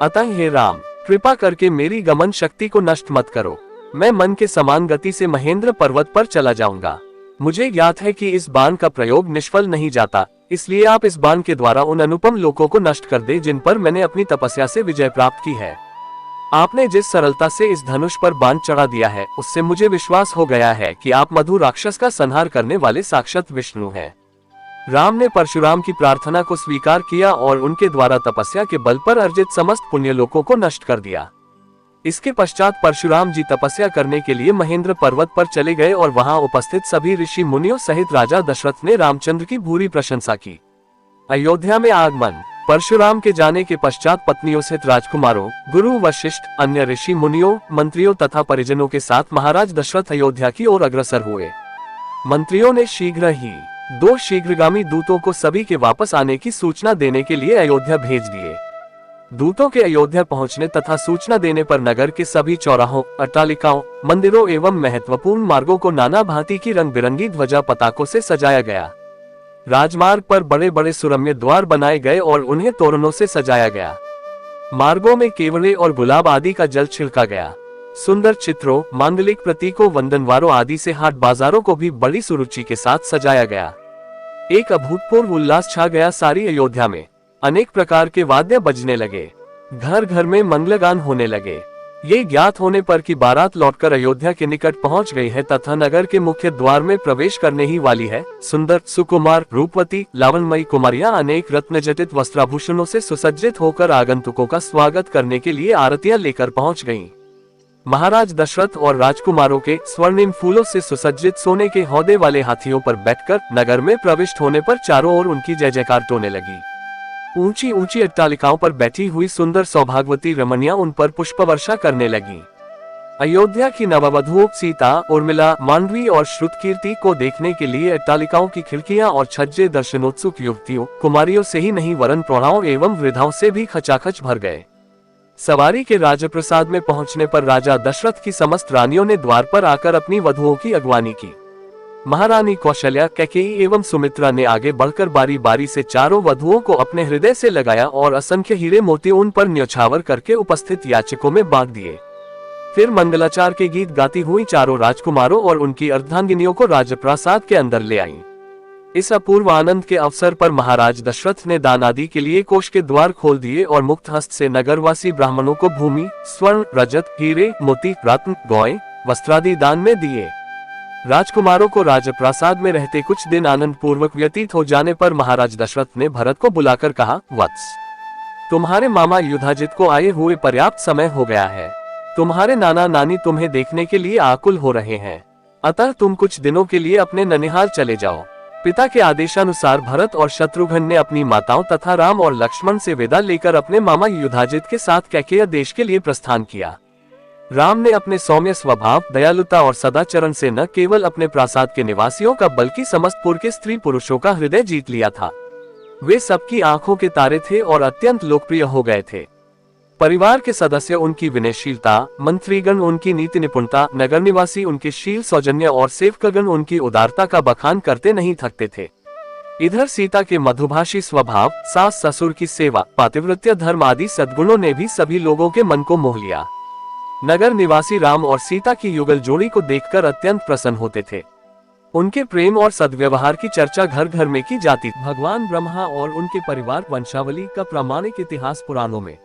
अतः हे राम, कृपा करके मेरी गमन शक्ति को नष्ट मत करो। मैं मन के समान गति से महेंद्र पर्वत पर चला जाऊंगा। मुझे ज्ञात है कि इस बाण का प्रयोग निष्फल नहीं जाता, इसलिए आप इस बाण के द्वारा उन अनुपम लोकों को नष्ट कर दे जिन पर मैंने अपनी तपस्या से विजय प्राप्त की है। आपने जिस सरलता से इस धनुष पर बाण चढ़ा दिया है, उससे मुझे विश्वास हो गया है कि आप मधु राक्षस का संहार करने वाले साक्षात विष्णु हैं। राम ने परशुराम की प्रार्थना को स्वीकार किया और उनके द्वारा तपस्या के बल पर अर्जित समस्त पुण्य लोकों को नष्ट कर दिया। इसके पश्चात परशुराम जी तपस्या करने के लिए महेंद्र पर्वत पर चले गए और वहां उपस्थित सभी ऋषि मुनियों सहित राजा दशरथ ने रामचंद्र की भूरी प्रशंसा की। अयोध्या में आगमन। परशुराम के जाने के पश्चात पत्नियों सहित राजकुमारों, गुरु वशिष्ठ, अन्य ऋषि मुनियों, मंत्रियों तथा परिजनों के साथ महाराज दशरथ अयोध्या की ओर अग्रसर हुए। मंत्रियों ने शीघ्र ही 2 शीघ्रगामी दूतों को सभी के वापस आने की सूचना देने के लिए अयोध्या भेज दिए। दूतों के अयोध्या पहुंचने तथा सूचना देने पर नगर के सभी चौराहों, अट्टालिकाओं, मंदिरों एवं महत्वपूर्ण मार्गों को नाना भांति की रंग बिरंगी ध्वजा पताकों से सजाया गया। राजमार्ग पर बड़े बड़े सुरम्य द्वार बनाए गए और उन्हें तोरणों से सजाया गया। मार्गों में केवड़े और गुलाब आदि का जल छिड़का गया। सुंदर चित्रों, मांगलिक प्रतीकों, वंदनवारों आदि से हाट बाजारों को भी बड़ी सुरुचि के साथ सजाया गया। एक अभूतपूर्व उल्लास छा गया सारी अयोध्या में। अनेक प्रकार के वाद्य बजने लगे, घर घर में मंगलगान होने लगे। ये ज्ञात होने पर कि बारात लौटकर अयोध्या के निकट पहुंच गई है तथा नगर के मुख्य द्वार में प्रवेश करने ही वाली है, सुंदर, सुकुमार, रूपवती, लावणमयी कुमारियां अनेक रत्नजटित वस्त्राभूषणों से सुसज्जित होकर आगंतुकों का स्वागत करने के लिए आरतियां लेकर पहुंच गईं। महाराज दशरथ और राजकुमारों के स्वर्णिम फूलों से सुसज्जित सोने के हौदे वाले हाथियों पर बैठकर नगर में प्रविष्ट होने पर चारों ओर उनकी जय जयकार टोने लगी। ऊंची ऊंची अट्टालिकाओं पर बैठी हुई सुंदर सौभाग्यवती रमणियां उन पर पुष्प वर्षा करने लगी। अयोध्या की नववधुओं सीता, उर्मिला, मांडवी और श्रुतकीर्ति को देखने के लिए अट्टालिकाओं की खिड़कियां और छज्जे दर्शनोत्सुक युवतियों, कुमारियों से ही नहीं वरन प्रौढ़ाओं एवं वृद्धाओं से भी खचाखच भर गए। सवारी के राजप्रसाद में पहुंचने पर राजा दशरथ की समस्त रानियों ने द्वार पर आकर अपनी वधुओं की अगवानी की। महारानी कौशल्या, कैकेयी एवं सुमित्रा ने आगे बढ़कर बारी बारी से चारों वधुओं को अपने हृदय से लगाया और असंख्य हीरे मोती उन पर न्यौछावर करके उपस्थित याचकों में बांट दिए। फिर मंगलाचार के गीत गाती हुई चारों राजकुमारों और उनकी अर्धांगिनियों को राजप्रासाद के अंदर ले आईं। इस अपूर्व आनंद के अवसर पर महाराज दशरथ ने दान आदि के लिए कोष के द्वार खोल दिए और मुक्त हस्त से नगरवासी ब्राह्मणों को भूमि, स्वर्ण, रजत, हीरे, मोती, रत्न, गौएं, वस्त्रादि दान में दिए। राजकुमारों को राजप्रासाद में रहते कुछ दिन आनंद पूर्वक व्यतीत हो जाने पर महाराज दशरथ ने भरत को बुलाकर कहा, वत्स, तुम्हारे मामा युधाजित को आए हुए पर्याप्त समय हो गया है। तुम्हारे नाना नानी तुम्हें देखने के लिए आकुल हो रहे हैं, अतः तुम कुछ दिनों के लिए अपने ननिहाल चले जाओ। पिता के आदेशानुसार भरत और शत्रुघ्न ने अपनी माताओं तथा राम और लक्ष्मण से विदा लेकर अपने मामा युधाजित के साथ कैकेय देश के लिए प्रस्थान किया। राम ने अपने सौम्य स्वभाव, दयालुता और सदाचरण से न केवल अपने प्रासाद के निवासियों का बल्कि समस्त पुर के स्त्री पुरुषों का हृदय जीत लिया था। वे सबकी आंखों के तारे थे और अत्यंत लोकप्रिय हो गए थे। परिवार के सदस्य उनकी विनयशीलता, मंत्रीगण उनकी नीति निपुणता, नगर निवासी उनके शील सौजन्य और सेवकगण उनकी उदारता का बखान करते नहीं थकते थे। इधर सीता के मधुभाषी स्वभाव, सास ससुर की सेवा, पातिव्रत्य धर्म आदि सद्गुणों ने भी सभी लोगों के मन को मोह लिया। नगर निवासी राम और सीता की युगल जोड़ी को देखकर अत्यंत प्रसन्न होते थे। उनके प्रेम और सद्व्यवहार की चर्चा घर घर में की जाती। भगवान ब्रह्मा और उनके परिवार वंशावली का प्रामाणिक इतिहास पुराणों में।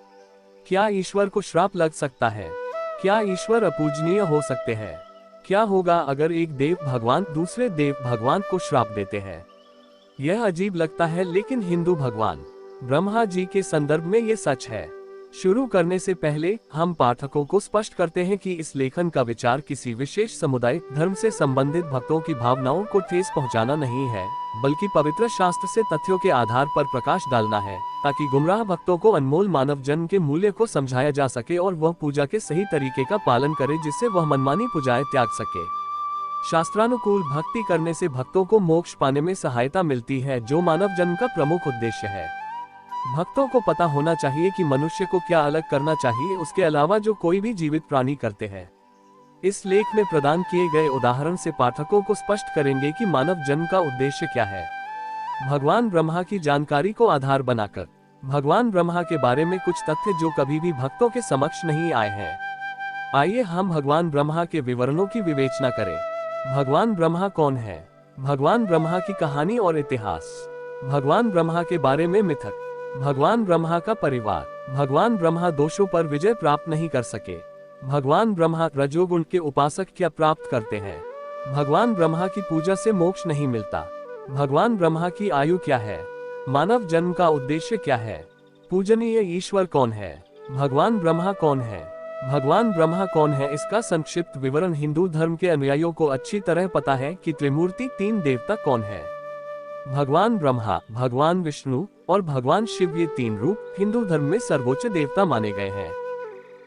क्या ईश्वर को श्राप लग सकता है? क्या ईश्वर अपूजनीय हो सकते हैं? क्या होगा अगर एक देव भगवान दूसरे देव भगवान को श्राप देते हैं? यह अजीब लगता है, लेकिन हिंदू भगवान ब्रह्मा जी के संदर्भ में ये सच है। शुरू करने से पहले हम पाठकों को स्पष्ट करते हैं कि इस लेखन का विचार किसी विशेष समुदाय, धर्म से संबंधित भक्तों की भावनाओं को ठेस पहुंचाना नहीं है, बल्कि पवित्र शास्त्र से तथ्यों के आधार पर प्रकाश डालना है, ताकि गुमराह भक्तों को अनमोल मानव जन्म के मूल्य को समझाया जा सके और वह पूजा के सही तरीके का पालन करे, जिससे वह मनमानी पूजाएं त्याग सके। शास्त्रानुकूल भक्ति करने से भक्तों को मोक्ष पाने में सहायता मिलती है, जो मानव जन्म का प्रमुख उद्देश्य है। भक्तों को पता होना चाहिए कि मनुष्य को क्या अलग करना चाहिए, उसके अलावा जो कोई भी जीवित प्राणी करते हैं। इस लेख में प्रदान किए गए उदाहरण से पाठकों को स्पष्ट करेंगे कि मानव जन्म का उद्देश्य क्या है। भगवान ब्रह्मा की जानकारी को आधार बनाकर भगवान ब्रह्मा के बारे में कुछ तथ्य जो कभी भी भक्तों के समक्ष नहीं आए हैं। आइए हम भगवान ब्रह्मा के विवरणों की विवेचना करें। भगवान ब्रह्मा कौन है? भगवान ब्रह्मा की कहानी और इतिहास। भगवान ब्रह्मा के बारे में मिथक। भगवान ब्रह्मा का परिवार। भगवान ब्रह्मा दोषों पर विजय प्राप्त नहीं कर सके। भगवान ब्रह्मा रजोगुण के उपासक क्या प्राप्त करते हैं? भगवान ब्रह्मा की पूजा से मोक्ष नहीं मिलता। भगवान ब्रह्मा की आयु क्या है? मानव जन्म का उद्देश्य क्या है? पूजनीय ईश्वर कौन है? भगवान ब्रह्मा कौन है? भगवान ब्रह्मा कौन है, इसका संक्षिप्त विवरण हिंदू धर्म के अनुयायियों को अच्छी तरह पता है कि त्रिमूर्ति तीन देवता कौन है। भगवान ब्रह्मा, भगवान विष्णु और भगवान शिव, ये तीन रूप हिंदू धर्म में सर्वोच्च देवता माने गए हैं।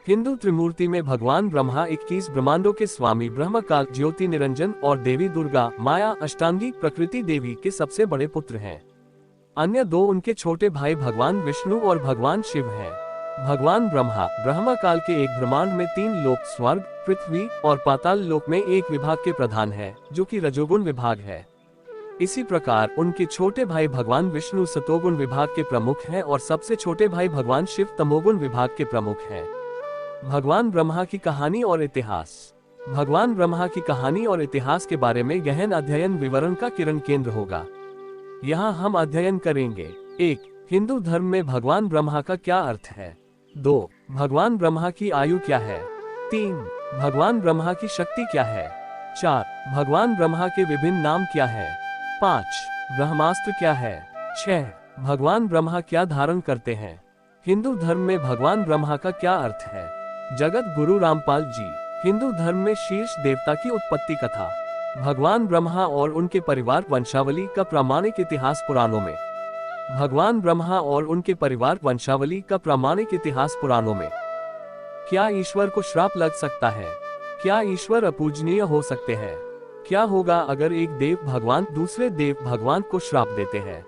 हिंदू त्रिमूर्ति में भगवान ब्रह्मा 21 ब्रह्मांडों के स्वामी, ब्रह्मकाल, ज्योति निरंजन और देवी दुर्गा, माया, अष्टांगी, प्रकृति देवी के सबसे बड़े पुत्र हैं। अन्य दो उनके छोटे भाई भगवान विष्णु और भगवान शिव हैं। भगवान ब्रह्मा ब्रह्मकाल के एक ब्रह्मांड में तीन लोक, स्वर्ग, पृथ्वी और पाताल लोक में एक विभाग के प्रधान है, जो कि रजोगुण विभाग है। इसी प्रकार उनके छोटे भाई भगवान विष्णु सतोगुण विभाग के प्रमुख हैं और सबसे छोटे भाई भगवान शिव तमोगुण विभाग के प्रमुख हैं। भगवान ब्रह्मा की कहानी और इतिहास। भगवान ब्रह्मा की कहानी और इतिहास के बारे में गहन अध्ययन विवरण का किरण केंद्र होगा। यहाँ हम अध्ययन करेंगे। 1. हिंदू धर्म में भगवान ब्रह्मा का क्या अर्थ है। 2. भगवान ब्रह्मा की आयु क्या है। 3. भगवान ब्रह्मा की शक्ति क्या है। 4. भगवान ब्रह्मा के विभिन्न नाम क्या है। 5. ब्रह्मास्त्र क्या है। 6. भगवान ब्रह्मा क्या धारण करते हैं। हिंदू धर्म में भगवान ब्रह्मा का क्या अर्थ है। जगत गुरु रामपाल जी। हिंदू धर्म में शीर्ष देवता की उत्पत्ति कथा। भगवान ब्रह्मा और उनके परिवार वंशावली का प्रामाणिक इतिहास पुराणों में। भगवान ब्रह्मा और उनके परिवार वंशावली का प्रामाणिक इतिहास पुराणों में। क्या ईश्वर को श्राप लग सकता है। क्या ईश्वर अपूजनीय हो सकते हैं। क्या होगा अगर एक देव भगवान दूसरे देव भगवान को श्राप देते हैं।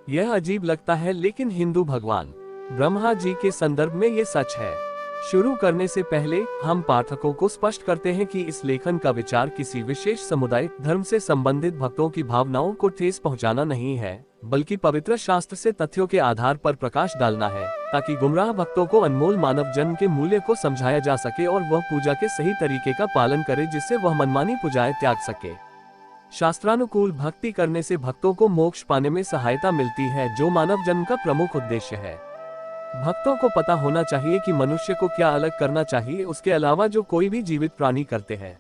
यह अजीब लगता है, लेकिन हिंदू भगवान ब्रह्मा जी के संदर्भ में ये सच है। शुरू करने से पहले हम पाठकों को स्पष्ट करते हैं कि इस लेखन का विचार किसी विशेष समुदाय धर्म से संबंधित भक्तों की भावनाओं को ठेस पहुंचाना नहीं है, बल्कि पवित्र शास्त्र से तथ्यों के आधार पर प्रकाश डालना है, ताकि गुमराह भक्तों को अनमोल मानव जन्म के मूल्य को समझाया जा सके और वह पूजा के सही तरीके का पालन करे, जिससे वह मनमानी पूजाएं त्याग सके। शास्त्रानुकूल भक्ति करने से भक्तों को मोक्ष पाने में सहायता मिलती है, जो मानव जन्म का प्रमुख उद्देश्य है। भक्तों को पता होना चाहिए कि मनुष्य को क्या अलग करना चाहिए, उसके अलावा जो कोई भी जीवित प्राणी करते हैं।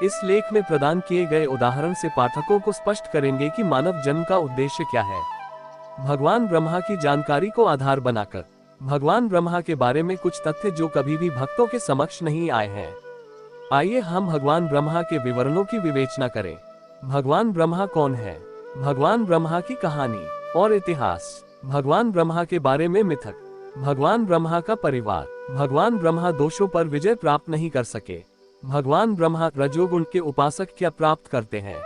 इस लेख में प्रदान किए गए उदाहरण से पाठकों को स्पष्ट करेंगे कि मानव जन्म का उद्देश्य क्या है। भगवान ब्रह्मा की जानकारी को आधार बनाकर भगवान ब्रह्मा के बारे में कुछ तथ्य जो कभी भी भक्तों के समक्ष नहीं आए हैं। आइए हम भगवान ब्रह्मा के विवरणों की विवेचना करें। भगवान ब्रह्मा कौन है। भगवान ब्रह्मा की कहानी और इतिहास। भगवान ब्रह्मा के बारे में मिथक। भगवान ब्रह्मा का परिवार। भगवान ब्रह्मा दोषों पर विजय प्राप्त नहीं कर सके। भगवान ब्रह्मा रजोगुण के उपासक क्या प्राप्त करते हैं।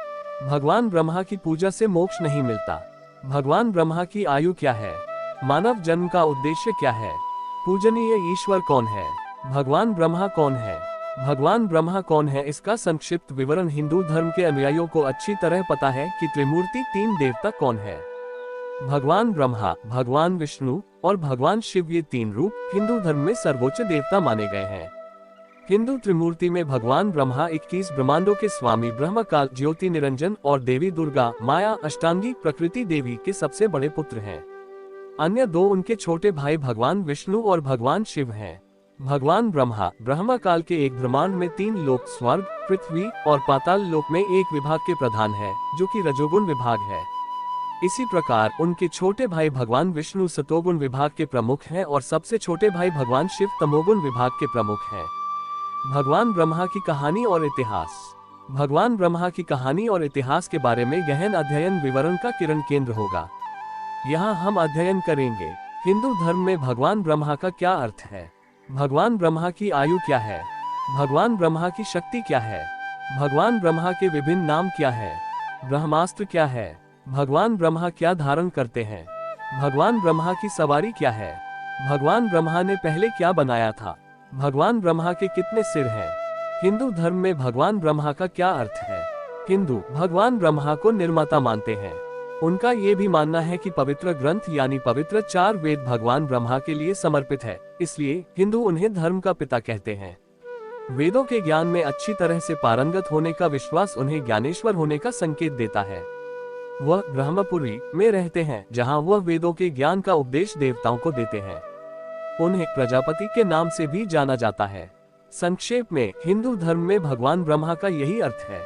भगवान ब्रह्मा की पूजा से मोक्ष नहीं मिलता। भगवान ब्रह्मा की आयु क्या है। मानव जन्म का उद्देश्य क्या है। पूजनीय ईश्वर कौन है। भगवान ब्रह्मा कौन है। भगवान ब्रह्मा कौन है, इसका संक्षिप्त विवरण। हिंदू धर्म के अनुयायियों को अच्छी तरह पता है कि त्रिमूर्ति तीन देवता कौन है। भगवान ब्रह्मा, भगवान विष्णु और भगवान शिव, ये तीन रूप हिंदू धर्म में सर्वोच्च देवता माने गए हैं। हिंदू त्रिमूर्ति में भगवान ब्रह्मा 21 ब्रह्मांडों के स्वामी, ब्रह्मकाल, ज्योति निरंजन और देवी दुर्गा माया अष्टांगी प्रकृति देवी के सबसे बड़े पुत्र हैं। अन्य दो उनके छोटे भाई भगवान विष्णु और भगवान शिव हैं। भगवान ब्रह्मा ब्रह्मकाल के एक ब्रह्मांड में तीन लोक, स्वर्ग, पृथ्वी और पाताल लोक में एक विभाग के प्रधान है, जो कि रजोगुण विभाग है। इसी प्रकार उनके छोटे भाई भगवान विष्णु सतोगुण विभाग के प्रमुख हैं और सबसे छोटे भाई भगवान शिव तमोगुण विभाग के प्रमुख हैं। भगवान ब्रह्मा की कहानी और इतिहास। भगवान ब्रह्मा की कहानी और इतिहास के बारे में गहन अध्ययन विवरण का किरण केंद्र होगा। यहाँ हम अध्ययन करेंगे। हिंदू धर्म में भगवान ब्रह्मा का क्या अर्थ है। भगवान ब्रह्मा की आयु क्या है। भगवान ब्रह्मा की शक्ति क्या है। भगवान ब्रह्मा के विभिन्न नाम क्या है। ब्रह्मास्त्र क्या है। भगवान ब्रह्मा क्या धारण करते हैं। भगवान ब्रह्मा की सवारी क्या है। भगवान ब्रह्मा ने पहले क्या बनाया था। भगवान ब्रह्मा के कितने सिर हैं। हिंदू धर्म में भगवान ब्रह्मा का क्या अर्थ है। हिंदू भगवान ब्रह्मा को निर्माता मानते हैं। उनका ये भी मानना है कि पवित्र ग्रंथ यानी पवित्र 4 वेद भगवान ब्रह्मा के लिए समर्पित है, इसलिए हिंदू उन्हें धर्म का पिता कहते हैं। वेदों के ज्ञान में अच्छी तरह से पारंगत होने का विश्वास उन्हें ज्ञानेश्वर होने का संकेत देता है। वह ब्रह्मपुरी में रहते हैं, जहां वह वेदों के ज्ञान का उपदेश देवताओं को देते हैं। उन्हें प्रजापति के नाम से भी जाना जाता है। संक्षेप में हिंदू धर्म में भगवान ब्रह्मा का यही अर्थ है।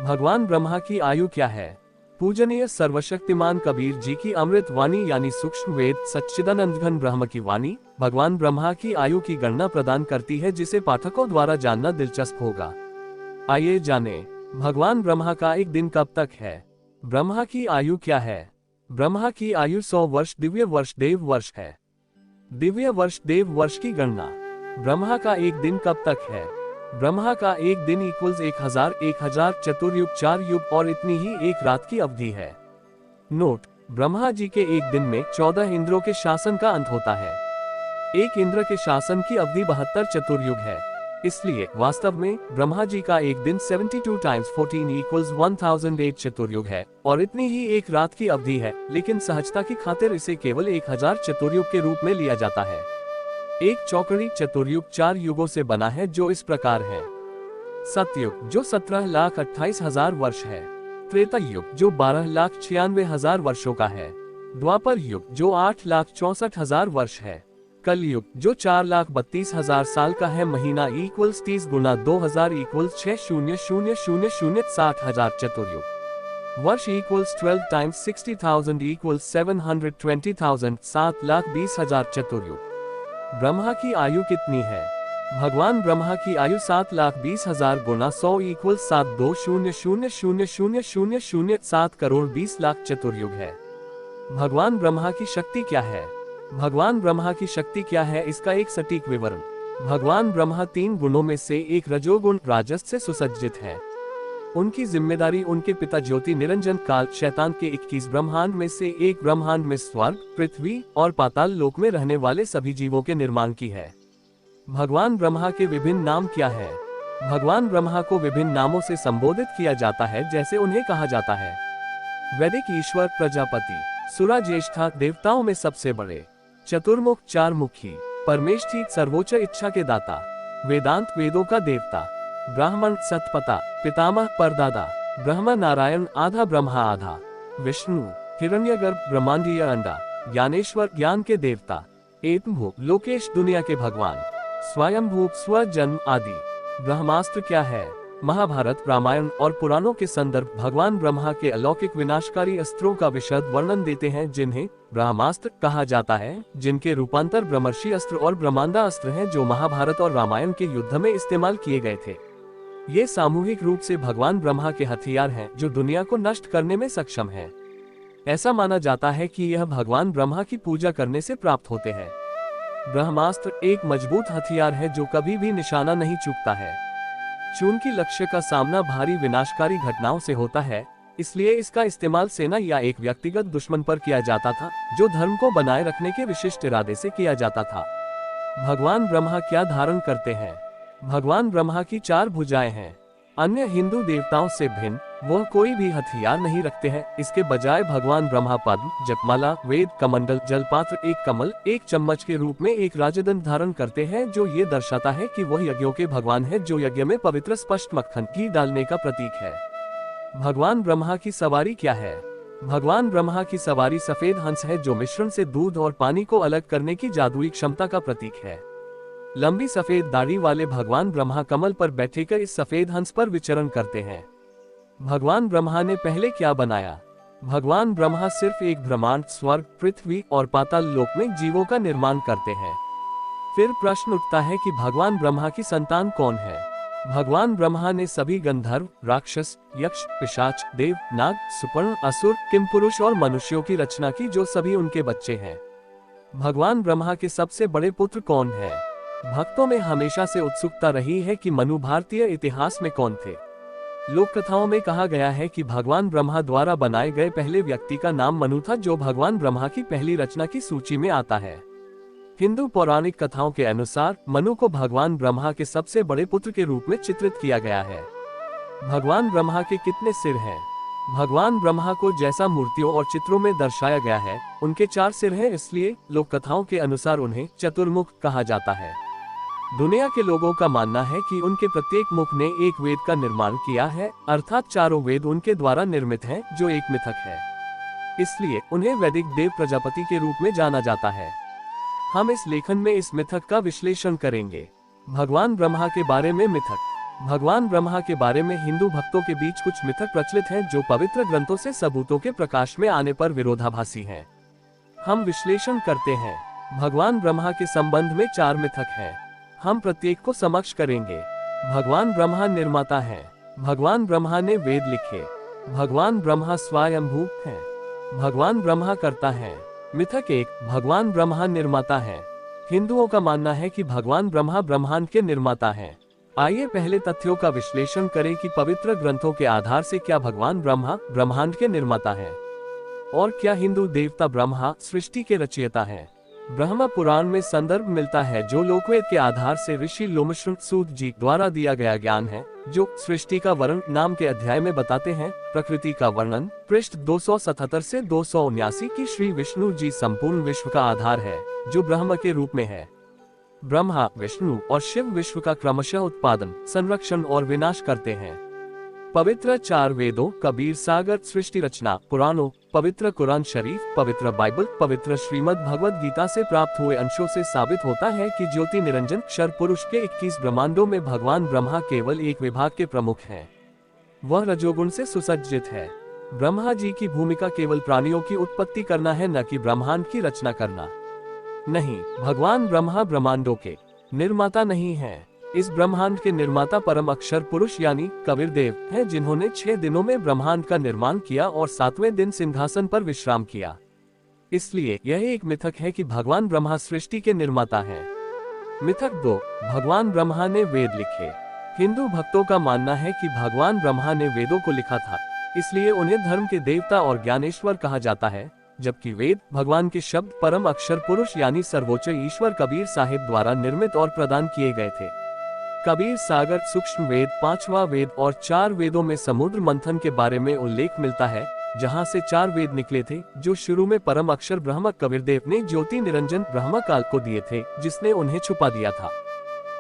भगवान ब्रह्मा की आयु क्या है। पूजनीय सर्वशक्तिमान कबीर जी की अमृत वाणी यानी सूक्ष्म वेद सच्चिदानंद घन ब्रह्म की वाणी भगवान ब्रह्मा की आयु की गणना प्रदान करती है, जिसे पाठकों द्वारा जानना दिलचस्प होगा। आइए जाने भगवान ब्रह्मा का एक दिन कब तक है। ब्रह्मा की आयु क्या है। ब्रह्मा की आयु 100 वर्ष दिव्य वर्ष देव वर्ष है। दिव्य वर्ष देव वर्ष की गणना। ब्रह्मा का एक दिन कब तक है। ब्रह्मा का एक दिन इक्वल्स 1000 चतुर्युग 4 युग और इतनी ही एक रात की अवधि है। नोट, ब्रह्मा जी के एक दिन में 14 इंद्रों के शासन का अंत होता है। एक इंद्र के शासन की अवधि 72 चतुर्युग है। इसलिए वास्तव में ब्रह्मा जी का एक दिन 72 × 14 = 1008 चतुर्युग है और इतनी ही एक रात की अवधि है, लेकिन सहजता की खातिर इसे केवल 1000 चतुर्युग के रूप में लिया जाता है। एक चौकड़ी चतुर्युग 4 युगों से बना है जो इस प्रकार है। सतयुग जो 17,28,000 वर्ष है, त्रेता युग जो 12,96,000 वर्षों का है, द्वापर युग जो 8,64,000 वर्ष है, कलयुग जो 4,32,000 साल का है। महीना इक्वल्स 30 गुना 2000 इक्वल्स 6,000,000 60,000। चतुर्युग वर्ष इक्वल्स 12 टाइम्स 60,000 इक्वल्स 720,000 7,20,000। चतुर्युग ब्रह्मा की आयु कितनी है? भगवान ब्रह्मा की आयु 7,20,000 गुना 100 इक्वल्स 7,20,000,000 7 करोड़ 20 लाख चतुर्युग है। भगवान ब्रह्मा की शक्ति क्या है? भगवान ब्रह्मा की शक्ति क्या है, इसका एक सटीक विवरण। भगवान ब्रह्मा 3 गुणों में से एक रजोगुण राजस से सुसज्जित है। उनकी जिम्मेदारी उनके पिता ज्योति निरंजन काल शैतान के 21 ब्रह्मांड में से एक ब्रह्मांड में स्वर्ग, पृथ्वी और पाताल लोक में रहने वाले सभी जीवों के निर्माण की है। भगवान ब्रह्मा के विभिन्न नाम क्या है? भगवान ब्रह्मा को विभिन्न नामों से संबोधित किया जाता है, जैसे उन्हें कहा जाता है वैदिक ईश्वर, प्रजापति, सुरा ज्येष्ठा, देवताओं में सबसे बड़े, चतुर्मुख, 4 मुखी, परमेष्ठी, सर्वोच्च इच्छा के दाता, वेदांत, वेदों का देवता, ब्राह्मण, सतपता, पितामह, परदादा, ब्रह्मा नारायण, आधा ब्रह्मा आधा, विष्णु, हिरण्यगर्भ, ब्रह्मांडीय अंडा, ज्ञानेश्वर, ज्ञान के देवता, एतभू, लोकेश, दुनिया के भगवान, स्वयंभू, स्वजन्म आदि। ब्रह्मास्त्र क्या है? महाभारत, रामायण और पुराणों के संदर्भ भगवान ब्रह्मा के अलौकिक विनाशकारी अस्त्रों का विशद वर्णन देते हैं, जिन्हें ब्रह्मास्त्र कहा जाता है, जिनके रूपांतर ब्रह्मर्षि अस्त्र और ब्रह्मांडा अस्त्र हैं, जो महाभारत और रामायण के युद्ध में इस्तेमाल किए गए थे। ये सामूहिक रूप से भगवान ब्रह्मा के हथियार हैं, जो दुनिया को नष्ट करने में सक्षम है। ऐसा माना जाता है कि यह भगवान ब्रह्मा की पूजा करने से प्राप्त होते हैं। ब्रह्मास्त्र एक मजबूत हथियार है जो कभी भी निशाना नहीं चूकता है। चूंकि लक्ष्य का सामना भारी विनाशकारी घटनाओं से होता है, इसलिए इसका इस्तेमाल सेना या एक व्यक्तिगत दुश्मन पर किया जाता था, जो धर्म को बनाए रखने के विशिष्ट इरादे से किया जाता था। भगवान ब्रह्मा क्या धारण करते हैं? भगवान ब्रह्मा की 4 भुजाएं हैं। अन्य हिंदू देवताओं से भिन्न वह कोई भी हथियार नहीं रखते हैं। इसके बजाय भगवान ब्रह्मा पद्म, जपमाला, वेद, कमंडल, जलपात्र, एक कमल, एक चम्मच के रूप में एक राजदंड धारण करते हैं, जो ये दर्शाता है कि वह यज्ञों के भगवान है, जो यज्ञ में पवित्र स्पष्ट मक्खन घी डालने का प्रतीक है। भगवान ब्रह्मा की सवारी क्या है? भगवान ब्रह्मा की सवारी सफेद हंस है, जो मिश्रण से दूध और पानी को अलग करने की जादुई क्षमता का प्रतीक है। लंबी सफेद दाढ़ी वाले भगवान ब्रह्मा कमल पर बैठकर इस सफेद हंस पर विचरण करते हैं। भगवान ब्रह्मा ने पहले क्या बनाया? भगवान ब्रह्मा सिर्फ एक ब्रह्मांड, स्वर्ग, पृथ्वी और पाताल लोक में जीवों का निर्माण करते हैं। फिर प्रश्न उठता है कि भगवान ब्रह्मा की संतान कौन है? भगवान ब्रह्मा ने सभी गंधर्व, राक्षस, यक्ष, पिशाच, देव, नाग, सुपर्ण, असुर, किमपुरुष और मनुष्यों की रचना की, जो सभी उनके बच्चे हैं। भगवान ब्रह्मा के सबसे बड़े पुत्र कौन है? भक्तों में हमेशा से उत्सुकता रही है कि मनु भारतीय इतिहास में कौन थे। लोक कथाओं में कहा गया है कि भगवान ब्रह्मा द्वारा बनाए गए पहले व्यक्ति का नाम मनु था, जो भगवान ब्रह्मा की पहली रचना की सूची में आता है। हिंदू पौराणिक कथाओं के अनुसार मनु को भगवान ब्रह्मा के सबसे बड़े पुत्र के रूप में चित्रित किया गया है। भगवान ब्रह्मा के कितने सिर हैं? भगवान ब्रह्मा को जैसा मूर्तियों और चित्रों में दर्शाया गया है, उनके 4 सिर हैं, इसलिए लोक कथाओं के अनुसार उन्हें चतुर्मुख कहा जाता है। दुनिया के लोगों का मानना है कि उनके प्रत्येक मुख ने एक वेद का निर्माण किया है, अर्थात चारों वेद उनके द्वारा निर्मित हैं, जो एक मिथक है। इसलिए उन्हें वैदिक देव प्रजापति के रूप में जाना जाता है। हम इस लेखन में इस मिथक का विश्लेषण करेंगे। भगवान ब्रह्मा के बारे में मिथक। भगवान ब्रह्मा के बारे में हिंदू भक्तों के बीच कुछ मिथक प्रचलित हैं, जो पवित्र ग्रंथों से सबूतों के प्रकाश में आने पर विरोधाभासी हैं। हम विश्लेषण करते हैं। भगवान ब्रह्मा के संबंध में 4 मिथक हैं। हम प्रत्येक को समक्ष करेंगे। भगवान ब्रह्मा निर्माता है। भगवान ब्रह्मा ने वेद लिखे। भगवान ब्रह्मा स्वयंभू है। भगवान ब्रह्मा करता है। मिथक 1, भगवान ब्रह्मा निर्माता है। हिंदुओं का मानना है कि भगवान ब्रह्मा ब्रह्मांड के निर्माता हैं। आइए पहले तथ्यों का विश्लेषण करें कि पवित्र ग्रंथों के आधार से क्या भगवान ब्रह्मा ब्रह्मांड के निर्माता है, और क्या हिंदू देवता ब्रह्मा सृष्टि के रचयिता है। ब्रह्म पुराण में संदर्भ मिलता है, जो लोकवेद के आधार से ऋषि लोमशृंग सूत जी द्वारा दिया गया ज्ञान है, जो सृष्टि का वर्णन नाम के अध्याय में बताते हैं। प्रकृति का वर्णन पृष्ठ 277 से 279 की श्री विष्णु जी संपूर्ण विश्व का आधार है, जो ब्रह्म के रूप में है। ब्रह्मा, विष्णु और शिव विश्व का क्रमशः उत्पादन, संरक्षण और विनाश करते हैं। पवित्र 4 वेदों, कबीर सागर, सृष्टि रचना, पुराणों, पवित्र कुरान शरीफ, पवित्र बाइबल, पवित्र श्रीमद् भगवद गीता से प्राप्त हुए अंशों से साबित होता है कि ज्योति निरंजन क्षर पुरुष के 21 ब्रह्मांडों में भगवान ब्रह्मा केवल एक विभाग के प्रमुख हैं। वह रजोगुण से सुसज्जित है। ब्रह्मा जी की भूमिका केवल प्राणियों की उत्पत्ति करना है, न कि ब्रह्मांड की रचना करना। नहीं, भगवान ब्रह्मा ब्रह्मांडों के निर्माता नहीं हैं। इस ब्रह्मांड के निर्माता परम अक्षर पुरुष यानी कबीर देव हैं, जिन्होंने 6 दिनों में ब्रह्मांड का निर्माण किया और 7वें दिन सिंहासन पर विश्राम किया। इसलिए यह एक मिथक है कि भगवान ब्रह्मा सृष्टि के निर्माता हैं। मिथक 2, भगवान ब्रह्मा ने वेद लिखे। हिंदू भक्तों का मानना है कि भगवान ब्रह्मा ने वेदों को लिखा था, इसलिए उन्हें धर्म के देवता और ज्ञानेश्वर कहा जाता है, जबकि वेद भगवान के शब्द परम अक्षर पुरुष यानी सर्वोच्च ईश्वर कबीर साहिब द्वारा निर्मित और प्रदान किए गए थे। कबीर सागर सूक्ष्म वेद, 5वां वेद और 4 वेदों में समुद्र मंथन के बारे में उल्लेख मिलता है, जहां से 4 वेद निकले थे, जो शुरू में परम अक्षर ब्रह्म कबीर देव ने ज्योति निरंजन ब्रह्म काल को दिए थे, जिसने उन्हें छुपा दिया था।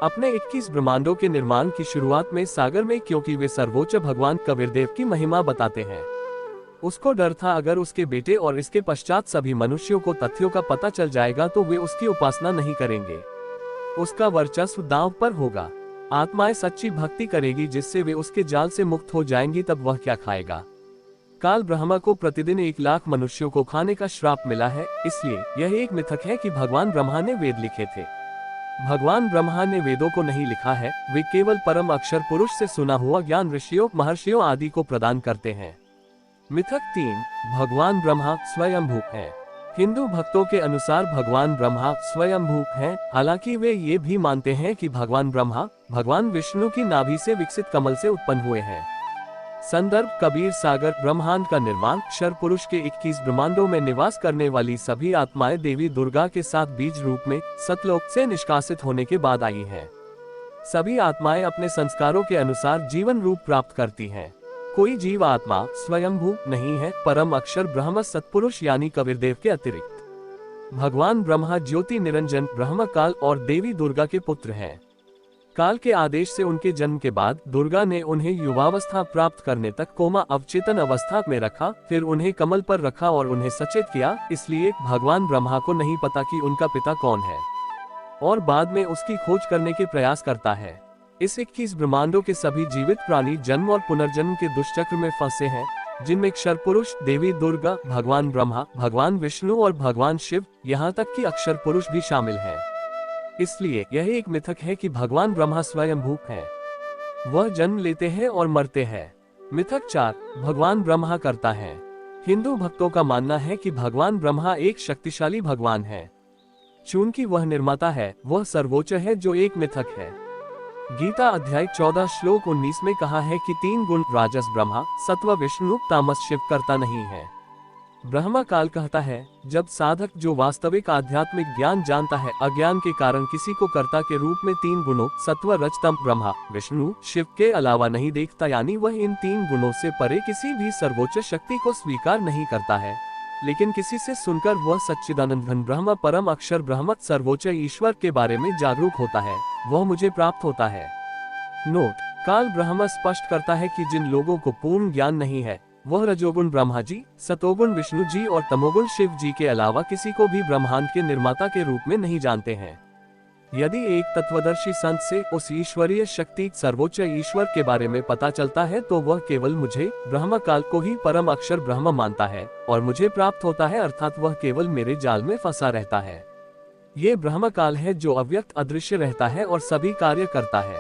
अपने 21 ब्रह्मांडों के निर्माण की शुरुआत में सागर में, क्योंकि वे सर्वोच्च भगवान कबीर देव की महिमा बताते हैं। उसको डर था अगर उसके बेटे और इसके पश्चात सभी मनुष्यों को तथ्यों का पता चल जाएगा तो वे उसकी उपासना नहीं करेंगे, उसका वर्चस्व दांव पर होगा। आत्माएं सच्ची भक्ति करेगी जिससे वे उसके जाल से मुक्त हो जाएंगी, तब वह क्या खाएगा। काल ब्रह्मा को प्रतिदिन 1 लाख मनुष्यों को खाने का श्राप मिला है, इसलिए यह एक मिथक है कि भगवान ब्रह्मा ने वेद लिखे थे। भगवान ब्रह्मा ने वेदों को नहीं लिखा है, वे केवल परम अक्षर पुरुष से सुना हुआ ज्ञान ऋषियों, महर्षियों आदि को प्रदान करते हैं। मिथक 3, भगवान ब्रह्मा स्वयंभू हैं। हिंदू भक्तों के अनुसार भगवान ब्रह्मा स्वयंभू हैं, हालांकि वे ये भी मानते हैं कि भगवान ब्रह्मा भगवान विष्णु की नाभि से विकसित कमल से उत्पन्न हुए हैं। संदर्भ कबीर सागर। ब्रह्मांड का निर्माण क्षर पुरुष के 21 ब्रह्मांडों में निवास करने वाली सभी आत्माएं देवी दुर्गा के साथ बीज रूप में सतलोक से निष्कासित होने के बाद आई हैं। सभी आत्माएं अपने संस्कारों के अनुसार जीवन रूप प्राप्त करती हैं। कोई जीव आत्मा स्वयंभू नहीं है, परम अक्षर ब्रह्म सतपुरुष यानी कबीर देव के अतिरिक्त। भगवान ब्रह्मा ज्योति निरंजन ब्रह्म काल और देवी दुर्गा के पुत्र हैं। काल के आदेश से उनके जन्म के बाद दुर्गा ने उन्हें युवावस्था प्राप्त करने तक कोमा अवचेतन अवस्था में रखा, फिर उन्हें कमल पर रखा और उन्हें सचेत किया। इसलिए भगवान ब्रह्मा को नहीं पता कि उनका पिता कौन है और बाद में उसकी खोज करने के प्रयास करता है। इस 21 ब्रह्मांडों के सभी जीवित प्राणी जन्म और पुनर्जन्म के दुष्चक्र में फंसे हैं, जिनमें क्षर पुरुष, देवी दुर्गा, भगवान ब्रह्मा, भगवान विष्णु और भगवान शिव, यहाँ तक कि अक्षर पुरुष भी शामिल हैं। इसलिए यह एक मिथक है कि भगवान ब्रह्मा स्वयंभू हैं। वह जन्म लेते हैं और मरते हैं। मिथक 4, भगवान ब्रह्मा करता है। हिंदू भक्तों का मानना है कि भगवान ब्रह्मा एक शक्तिशाली भगवान है। चूंकि वह निर्माता है, वह सर्वोच्च है, जो एक मिथक है। गीता अध्याय 14 श्लोक 19 में कहा है कि 3 गुण राजस ब्रह्मा, सत्व विष्णु, तामस शिव करता नहीं है। ब्रह्मा काल कहता है, जब साधक जो वास्तविक आध्यात्मिक ज्ञान जानता है अज्ञान के कारण किसी को कर्ता के रूप में 3 गुणों सत्व रजतम ब्रह्मा विष्णु शिव के अलावा नहीं देखता, यानी वह इन 3 गुणों से परे किसी भी सर्वोच्च शक्ति को स्वीकार नहीं करता है, लेकिन किसी से सुनकर वह सच्चिदानंद घन ब्रह्म परम अक्षर ब्रह्म सर्वोच्च ईश्वर के बारे में जागरूक होता है, वह मुझे प्राप्त होता है। नोट: काल ब्रह्म स्पष्ट करता है कि जिन लोगों को पूर्ण ज्ञान नहीं है, वह रजोगुण ब्रह्मा जी, सतोगुण विष्णु जी और तमोगुण शिव जी के अलावा किसी को भी ब्रह्मांड के निर्माता के रूप में नहीं जानते हैं। यदि एक तत्वदर्शी संत से उस ईश्वरीय शक्ति सर्वोच्च ईश्वर के बारे में पता चलता है, तो वह केवल मुझे ब्रह्म काल को ही परम अक्षर ब्रह्म मानता है और मुझे प्राप्त होता है, अर्थात वह केवल मेरे जाल में फंसा रहता है। ये ब्रह्म काल है जो अव्यक्त अदृश्य रहता है और सभी कार्य करता है।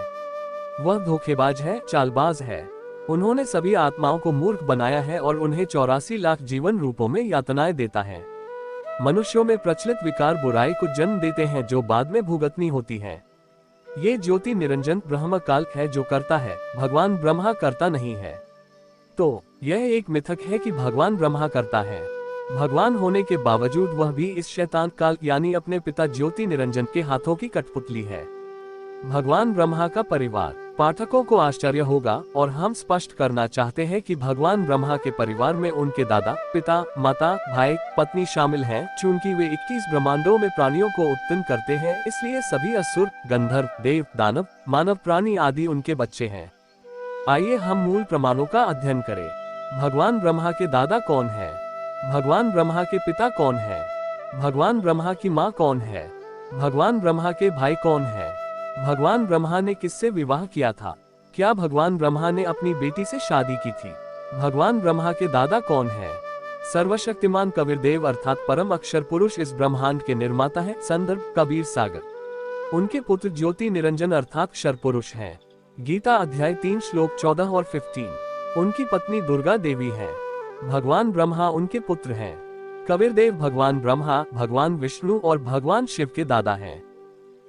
वह धोखेबाज है, चालबाज है। उन्होंने सभी आत्माओं को मूर्ख बनाया है और उन्हें 84 लाख जीवन रूपों में यातनाएं देता है। मनुष्यों में प्रचलित विकार बुराई को जन्म देते हैं जो बाद में भुगतनी होती है। ये ज्योति निरंजन ब्रह्म काल है जो करता है, भगवान ब्रह्मा करता नहीं है। तो यह एक मिथक है कि भगवान ब्रह्मा करता है। भगवान होने के बावजूद वह भी इस शैतान काल यानी अपने पिता ज्योति निरंजन के हाथों की कठपुतली है। भगवान ब्रह्मा का परिवार। पाठकों को आश्चर्य होगा और हम स्पष्ट करना चाहते हैं कि भगवान ब्रह्मा के परिवार में उनके दादा, पिता, माता, भाई, पत्नी शामिल हैं। चूंकि वे 21 ब्रह्मांडों में प्राणियों को उत्पन्न करते हैं, इसलिए सभी असुर, गंधर्व, देव, दानव, मानव, प्राणी आदि उनके बच्चे हैं। आइए हम मूल प्रमाणों का अध्ययन करें। भगवान ब्रह्मा के दादा कौन है? भगवान ब्रह्मा के पिता कौन है? भगवान ब्रह्मा की माँ कौन है? भगवान ब्रह्मा के भाई कौन है? भगवान ब्रह्मा ने किससे विवाह किया था? क्या भगवान ब्रह्मा ने अपनी बेटी से शादी की थी? भगवान ब्रह्मा के दादा कौन है? सर्वशक्तिमान कबीरदेव अर्थात परम अक्षर पुरुष इस ब्रह्मांड के निर्माता है। संदर्भ कबीर सागर। उनके पुत्र ज्योति निरंजन अर्थात क्षर पुरुष हैं। गीता अध्याय 3 श्लोक 14 और 15। उनकी पत्नी दुर्गा देवी है। भगवान ब्रह्मा उनके पुत्र हैं। कबीरदेव भगवान ब्रह्मा, भगवान विष्णु और भगवान शिव के दादा हैं।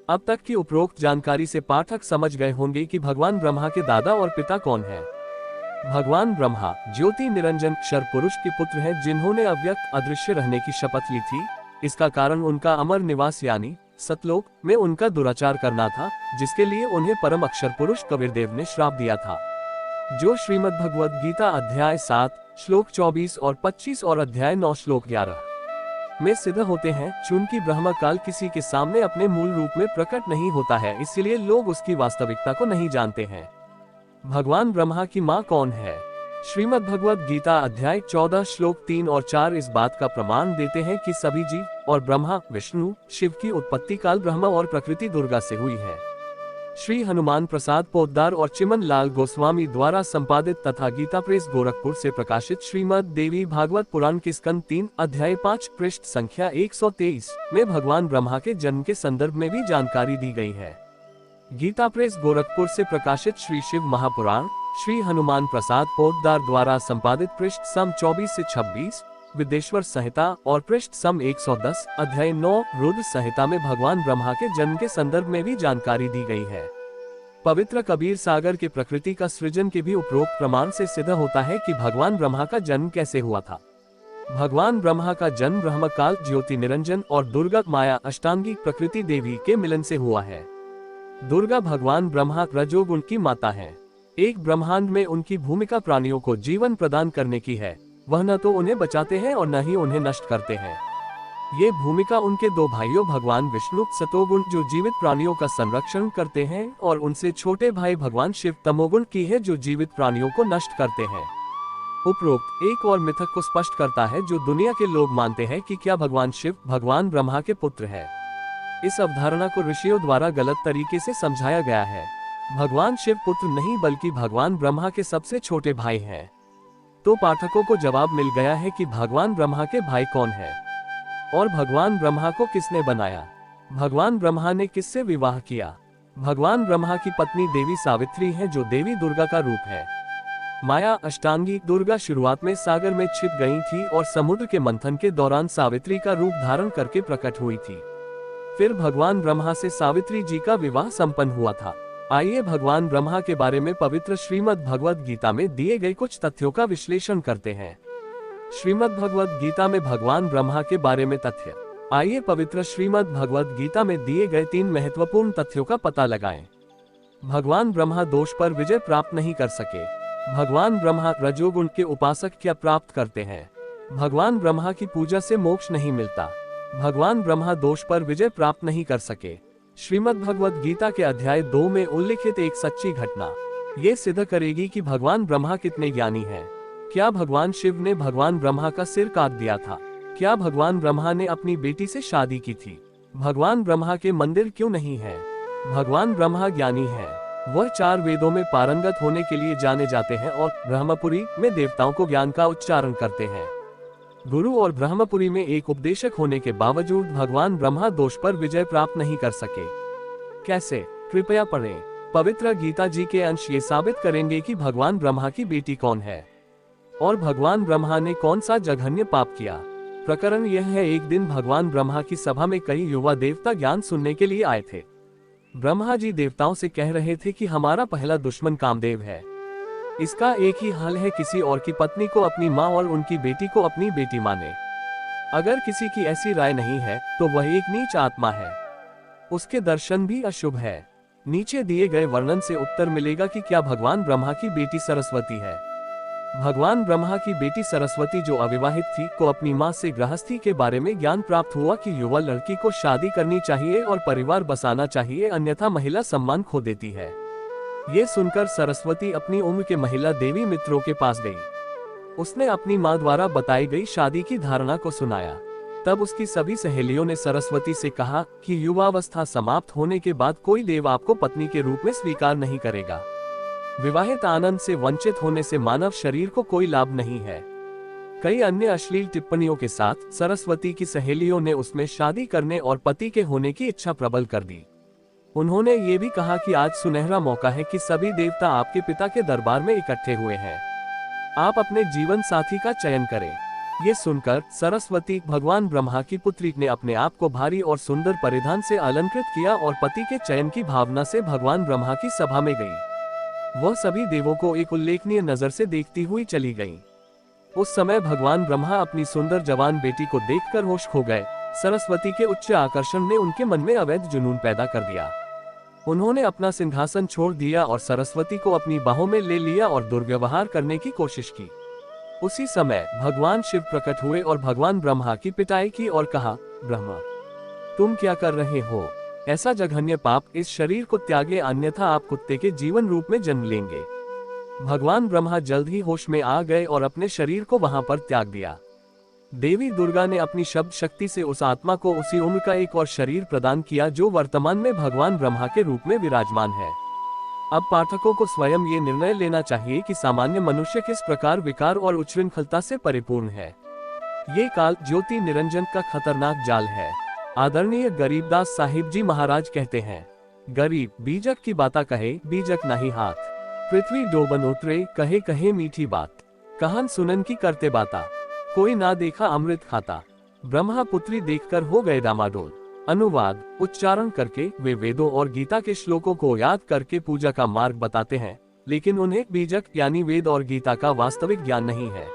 अब तक की उपरोक्त जानकारी से पाठक समझ गए होंगे कि भगवान ब्रह्मा के दादा और पिता कौन है। भगवान ब्रह्मा ज्योति निरंजन क्षर पुरुष के पुत्र हैं, जिन्होंने अव्यक्त अदृश्य रहने की शपथ ली थी। इसका कारण उनका अमर निवास यानी सतलोक में उनका दुराचार करना था, जिसके लिए उन्हें परम अक्षर पुरुष कबीरदेव ने श्राप दिया था, जो श्रीमद् भगवद गीता अध्याय 7 श्लोक 24 और 25 और अध्याय 9 श्लोक 11 में सिद्ध होते हैं। चूंकि ब्रह्म काल किसी के सामने अपने मूल रूप में प्रकट नहीं होता है, इसलिए लोग उसकी वास्तविकता को नहीं जानते हैं। भगवान ब्रह्मा की माँ कौन है? श्रीमद् भगवद गीता अध्याय 14 श्लोक 3 और 4 इस बात का प्रमाण देते हैं कि सभी जीव और ब्रह्मा, विष्णु, शिव की उत्पत्ति काल ब्रह्मा और प्रकृति दुर्गा से हुई है। श्री हनुमान प्रसाद पोद्दार और चिमन लाल गोस्वामी द्वारा संपादित तथा गीता प्रेस गोरखपुर से प्रकाशित श्रीमद् देवी भागवत पुराण के स्कंद 3 अध्याय 5 पृष्ठ संख्या 123 में भगवान ब्रह्मा के जन्म के संदर्भ में भी जानकारी दी गई है। गीता प्रेस गोरखपुर से प्रकाशित श्री शिव महापुराण श्री हनुमान प्रसाद पोद्दार द्वारा संपादित पृष्ठ सम 24 से 26, विदेश्वर संहिता और पृष्ठ सम 110 अध्याय 9 रुद्र संहिता में भगवान ब्रह्मा के जन्म के संदर्भ में भी जानकारी दी गई है। पवित्र कबीर सागर के प्रकृति का सृजन के भी उपरोक्त प्रमाण से सिद्ध होता है कि भगवान ब्रह्मा का जन्म कैसे हुआ था। भगवान ब्रह्मा का जन्म ब्रह्म काल ज्योति निरंजन और दुर्गा माया अष्टांगी प्रकृति देवी के मिलन से हुआ है। दुर्गा भगवान ब्रह्मा रजोगुण की माता है। एक ब्रह्मांड में उनकी भूमिका प्राणियों को जीवन प्रदान करने की है। वह न तो उन्हें बचाते हैं और न ही उन्हें नष्ट करते हैं। ये भूमिका उनके दो भाइयों भगवान विष्णु सतोगुण जो जीवित प्राणियों का संरक्षण करते हैं और उनसे छोटे भाई भगवान शिव तमोगुण की है, जो जीवित प्राणियों को नष्ट करते हैं। उपरोक्त एक और मिथक को स्पष्ट करता है जो दुनिया के लोग मानते हैं कि क्या भगवान शिव भगवान ब्रह्मा के पुत्र है। इस अवधारणा को ऋषियों द्वारा गलत तरीके से समझाया गया है। भगवान शिव पुत्र नहीं बल्कि भगवान ब्रह्मा के सबसे छोटे भाई हैं। तो पाठकों को जवाब मिल गया है कि भगवान ब्रह्मा के भाई कौन है और भगवान ब्रह्मा को किसने बनाया। भगवान ब्रह्मा ने किससे विवाह किया? भगवान ब्रह्मा की पत्नी देवी सावित्री है, जो देवी दुर्गा का रूप है। माया अष्टांगी दुर्गा शुरुआत में सागर में छिप गई थी और समुद्र के मंथन के दौरान सावित्री का रूप धारण करके प्रकट हुई थी। फिर भगवान ब्रह्मा से सावित्री जी का विवाह संपन्न हुआ था। आइए भगवान ब्रह्मा के बारे में पवित्र श्रीमद् भगवद गीता में दिए गए कुछ तथ्यों का विश्लेषण करते हैं। श्रीमद् भगवद गीता में भगवान ब्रह्मा के बारे में तथ्य। आइए पवित्र श्रीमद् भगवद गीता में दिए गए 3 महत्वपूर्ण तथ्यों का पता लगाएं। भगवान ब्रह्मा दोष पर विजय प्राप्त नहीं कर सके। भगवान ब्रह्मा रजोगुण के उपासक क्या प्राप्त करते हैं? भगवान ब्रह्मा की पूजा से मोक्ष नहीं मिलता। भगवान ब्रह्मा दोष पर विजय प्राप्त नहीं कर सके। श्रीमद् भगवद गीता के अध्याय 2 में उल्लिखित एक सच्ची घटना ये सिद्ध करेगी कि भगवान ब्रह्मा कितने ज्ञानी हैं। क्या भगवान शिव ने भगवान ब्रह्मा का सिर काट दिया था? क्या भगवान ब्रह्मा ने अपनी बेटी से शादी की थी? भगवान ब्रह्मा के मंदिर क्यों नहीं है? भगवान ब्रह्मा ज्ञानी है। वह 4 वेदों में पारंगत होने के लिए जाने जाते हैं और ब्रह्मपुरी में देवताओं को ज्ञान का उच्चारण करते हैं। गुरु और ब्रह्मपुरी में एक उपदेशक होने के बावजूद भगवान ब्रह्मा दोष पर विजय प्राप्त नहीं कर सके। कैसे? कृपया पढ़ें। पवित्र गीता जी के अंश ये साबित करेंगे कि भगवान ब्रह्मा की बेटी कौन है और भगवान ब्रह्मा ने कौन सा जघन्य पाप किया। प्रकरण यह है, एक दिन भगवान ब्रह्मा की सभा में कई युवा देवता ज्ञान सुनने के लिए आए थे। ब्रह्मा जी देवताओं से कह रहे थे कि हमारा पहला दुश्मन कामदेव है। इसका एक ही हल है, किसी और की पत्नी को अपनी माँ और उनकी बेटी को अपनी बेटी माने। अगर किसी की ऐसी राय नहीं है तो वह एक नीच आत्मा है, उसके दर्शन भी अशुभ है। नीचे दिए गए वर्णन से उत्तर मिलेगा कि क्या भगवान ब्रह्मा की बेटी सरस्वती है। भगवान ब्रह्मा की बेटी सरस्वती जो अविवाहित थी को अपनी माँ से गृहस्थी के बारे में ज्ञान प्राप्त हुआ कि युवा लड़की को शादी करनी चाहिए और परिवार बसाना चाहिए, अन्यथा महिला सम्मान खो देती है। ये सुनकर सरस्वती अपनी उम्र के महिला देवी मित्रों के पास गई। उसने अपनी माँ द्वारा बताई गई शादी की धारणा को सुनाया। तब उसकी सभी सहेलियों ने सरस्वती से कहा कि युवावस्था समाप्त होने के बाद कोई देव आपको पत्नी के रूप में स्वीकार नहीं करेगा। विवाहित आनंद से वंचित होने से मानव शरीर को कोई लाभ नहीं है। कई अन्य अश्लील टिप्पणियों के साथ सरस्वती की सहेलियों ने उसमें शादी करने और पति के होने की इच्छा प्रबल कर दी। उन्होंने ये भी कहा कि आज सुनहरा मौका है कि सभी देवता आपके पिता के दरबार में इकट्ठे हुए हैं, आप अपने जीवन साथी का चयन करें। ये सुनकर सरस्वती भगवान ब्रह्मा की पुत्री ने अपने आप को भारी और सुंदर परिधान से अलंकृत किया और पति के चयन की भावना से भगवान ब्रह्मा की सभा में गई। वह सभी देवों को एक उल्लेखनीय नजर से देखती हुई चली गई। उस समय भगवान ब्रह्मा अपनी सुंदर जवान बेटी को देखकर होश खो गए। सरस्वती के उच्च आकर्षण ने उनके मन में अवैध जुनून पैदा कर दिया। उन्होंने अपना सिंहासन छोड़ दिया और सरस्वती को अपनी बाहों में ले लिया और दुर्व्यवहार करने की कोशिश की। उसी समय भगवान शिव प्रकट हुए और भगवान ब्रह्मा की पिटाई की और कहा, ब्रह्मा, तुम क्या कर रहे हो? ऐसा जघन्य पाप, इस शरीर को त्यागे, अन्यथा आप कुत्ते के जीवन रूप में जन्म लेंगे। भगवान ब्रह्मा जल्द ही होश में आ गए और अपने शरीर को वहां पर त्याग दिया। देवी दुर्गा ने अपनी शब्द शक्ति से उस आत्मा को उसी उम्र का एक और शरीर प्रदान किया जो वर्तमान में भगवान ब्रह्मा के रूप में विराजमान है। अब पाठकों को स्वयं ये निर्णय लेना चाहिए कि सामान्य मनुष्य किस प्रकार विकार और उच्छृंखलता से परिपूर्ण है। ये काल ज्योति निरंजन का खतरनाक जाल है। आदरणीय गरीबदास साहिब जी महाराज कहते हैं, गरीब बीजक की बाता कहे, बीजक नहीं हाथ। पृथ्वी डोबन उतरे, कहे कहे मीठी बात। कहन सुनन की करते बाता, कोई ना देखा अमृत खाता। ब्रह्मा पुत्री देखकर हो गए डामाडोल। अनुवाद उच्चारण करके वे वेदों और गीता के श्लोकों को याद करके पूजा का मार्ग बताते हैं, लेकिन उन्हें बीजक यानी वेद और गीता का वास्तविक ज्ञान नहीं है।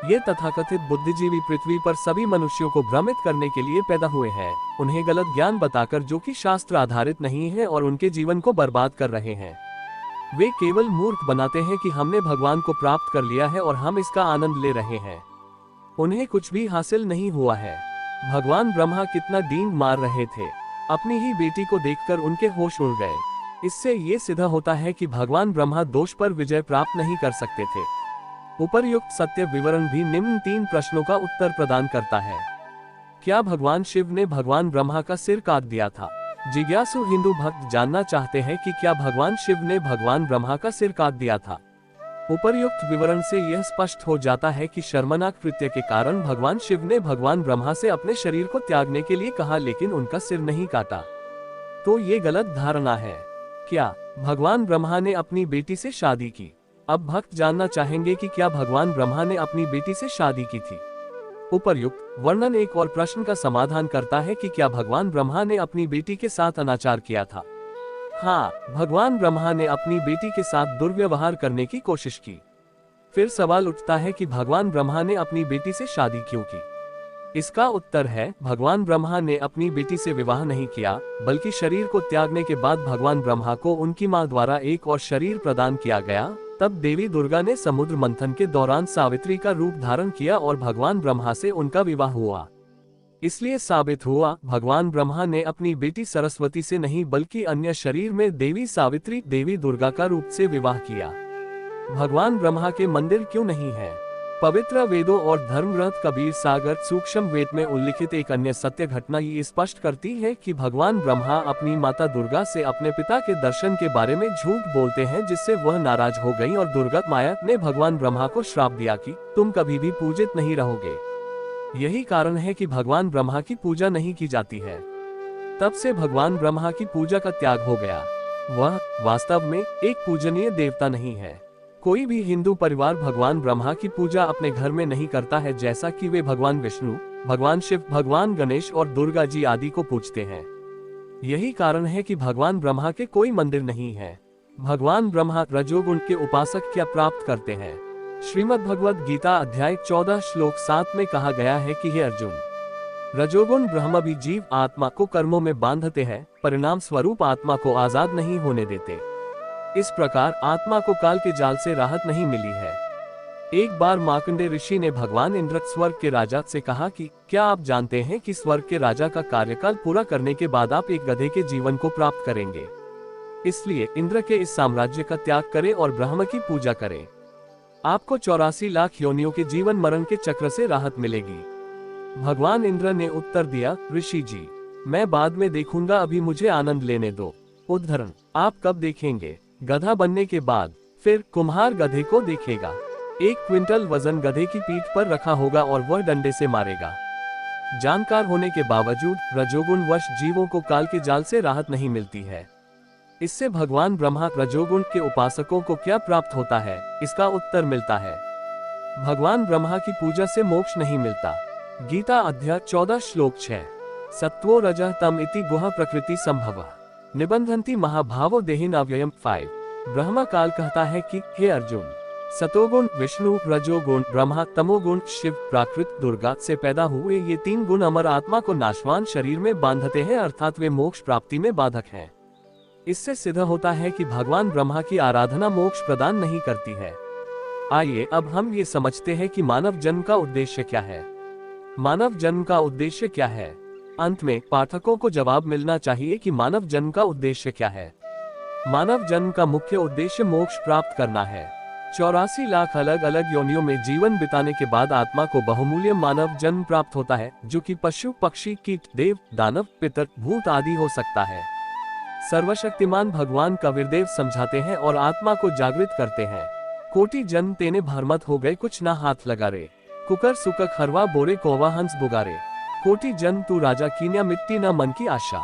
ये तथाकथित बुद्धिजीवी पृथ्वी पर सभी मनुष्यों को भ्रमित करने के लिए पैदा हुए हैं, उन्हें गलत ज्ञान बताकर जो कि शास्त्र आधारित नहीं है और उनके जीवन को बर्बाद कर रहे हैं। वे केवल मूर्ख बनाते हैं कि हमने भगवान को प्राप्त कर लिया है और हम इसका आनंद ले रहे हैं। उन्हें कुछ भी हासिल नहीं हुआ है। भगवान ब्रह्मा कितना डींग मार रहे थे, अपनी ही बेटी को देखकर उनके होश उड़ गए। इससे ये सिद्ध होता है कि भगवान ब्रह्मा दोष पर विजय प्राप्त नहीं कर सकते थे। उपर्युक्त सत्य विवरण भी निम्न 3 प्रश्नों का उत्तर प्रदान करता है। क्या भगवान शिव ने भगवान ब्रह्मा का सिर काट दिया था? जिज्ञासु हिंदू भक्त जानना चाहते हैं कि क्या भगवान शिव ने भगवान ब्रह्मा का सिर काट दिया था। उपर्युक्त विवरण से यह स्पष्ट हो जाता है कि शर्मनाक कृत्य के कारण भगवान शिव ने भगवान ब्रह्मा से अपने शरीर को त्यागने के लिए कहा, लेकिन उनका सिर नहीं काटा। तो ये गलत धारणा है। क्या भगवान ब्रह्मा ने अपनी बेटी से शादी की? अब भक्त जानना चाहेंगे कि क्या भगवान ब्रह्मा ने अपनी बेटी से शादी की थी। उपर्युक्त वर्णन एक और प्रश्न का समाधान करता है कि क्या भगवान ब्रह्मा ने अपनी बेटी के साथ अनाचार किया था। हाँ, भगवान ब्रह्मा ने अपनी बेटी के साथ दुर्व्यवहार करने की कोशिश की। फिर सवाल उठता है कि भगवान ब्रह्मा ने अपनी बेटी से शादी क्यों की। इसका उत्तर है, भगवान ब्रह्मा ने अपनी बेटी से विवाह नहीं किया, बल्कि शरीर को त्यागने के बाद भगवान ब्रह्मा को उनकी मां द्वारा एक और शरीर प्रदान किया गया। तब देवी दुर्गा ने समुद्र मंथन के दौरान सावित्री का रूप धारण किया और भगवान ब्रह्मा से उनका विवाह हुआ। इसलिए साबित हुआ भगवान ब्रह्मा ने अपनी बेटी सरस्वती से नहीं बल्कि अन्य शरीर में देवी सावित्री देवी दुर्गा का रूप से विवाह किया। भगवान ब्रह्मा के मंदिर क्यों नहीं है? पवित्र वेदों और धर्म ग्रंथ कबीर सागर सूक्ष्म वेद में उल्लिखित एक अन्य सत्य घटना ये स्पष्ट करती है कि भगवान ब्रह्मा अपनी माता दुर्गा से अपने पिता के दर्शन के बारे में झूठ बोलते हैं, जिससे वह नाराज हो गई और दुर्गा माया ने भगवान ब्रह्मा को श्राप दिया कि तुम कभी भी पूजित नहीं रहोगे। यही कारण है कि भगवान ब्रह्मा की पूजा नहीं की जाती है। तब से भगवान ब्रह्मा की पूजा का त्याग हो गया। वह वास्तव में एक पूजनीय देवता नहीं है। कोई भी हिंदू परिवार भगवान ब्रह्मा की पूजा अपने घर में नहीं करता है, जैसा कि वे भगवान विष्णु, भगवान शिव, भगवान गणेश और दुर्गा जी आदि को पूजते हैं। यही कारण है कि भगवान ब्रह्मा के कोई मंदिर नहीं है। भगवान ब्रह्मा रजोगुण के उपासक क्या प्राप्त करते हैं? श्रीमद् भगवद गीता अध्याय 14 श्लोक 7 में कहा गया है कि हे अर्जुन, रजोगुण ब्रह्म भी जीव आत्मा को कर्मों में बांधते हैं, परिणाम स्वरूप आत्मा को आजाद नहीं होने देते। इस प्रकार आत्मा को काल के जाल से राहत नहीं मिली है। एक बार मार्कंडेय ऋषि ने भगवान इंद्र स्वर्ग के राजा से कहा कि क्या आप जानते हैं कि स्वर्ग के राजा का कार्यकाल पूरा करने के बाद आप एक गधे के जीवन को प्राप्त करेंगे। इसलिए इंद्र के इस साम्राज्य का त्याग करें और ब्रह्म की पूजा करें। आपको 84 लाख योनियों के जीवन मरण के चक्र से राहत मिलेगी। भगवान इंद्र ने उत्तर दिया, ऋषि जी, मैं बाद में देखूंगा, अभी मुझे आनंद लेने दो। उदाहरण, आप कब देखेंगे? गधा बनने के बाद। फिर कुम्हार गधे को देखेगा। 1 क्विंटल वजन गधे की पीठ पर रखा होगा और वह डंडे से मारेगा। जानकार होने के बावजूद रजोगुण वश जीवों को काल के जाल से राहत नहीं मिलती है। इससे भगवान ब्रह्मा रजोगुण के उपासकों को क्या प्राप्त होता है? इसका उत्तर मिलता है, भगवान ब्रह्मा की पूजा से मोक्ष नहीं मिलता। गीता अध्याय 14 श्लोक 6। सत्वो रजः तम इति गुह प्रकृति संभवः निबंधन्ति महाभावो देहिन अव्ययम 5। ब्रह्मा काल कहता है कि हे अर्जुन, सतोगुण विष्णु, रजोगुण ब्रह्मा, तमोगुण शिव, प्राकृत दुर्गा से पैदा हुए ये 3 गुण अमर आत्मा को नाशवान शरीर में बांधते हैं, अर्थात वे मोक्ष प्राप्ति में बाधक हैं। इससे सिद्ध होता है कि भगवान ब्रह्मा की आराधना मोक्ष प्रदान नहीं करती है। आइए अब हम ये समझते हैं कि मानव जन्म का उद्देश्य क्या है। मानव जन्म का उद्देश्य क्या है? अंत में पाठकों को जवाब मिलना चाहिए कि मानव जन्म का उद्देश्य क्या है। मानव जन्म का मुख्य उद्देश्य मोक्ष प्राप्त करना है। 84 लाख अलग अलग योनियों में जीवन बिताने के बाद आत्मा को बहुमूल्य मानव जन्म प्राप्त होता है, जो कि पशु, पक्षी, कीट, देव, दानव, पितर, भूत आदि हो सकता है। सर्वशक्तिमान भगवान कबीरदेव समझाते हैं और आत्मा को जागृत करते हैं। कोटि जन्म तेने भरमत हो गए, कुछ ना हाथ लगा रे। कुकर सुकक हरवा बोरे कौवा हंस बुगारे। कोटि जन्म तू राजा कीन्या, मिट्टी न मन की आशा।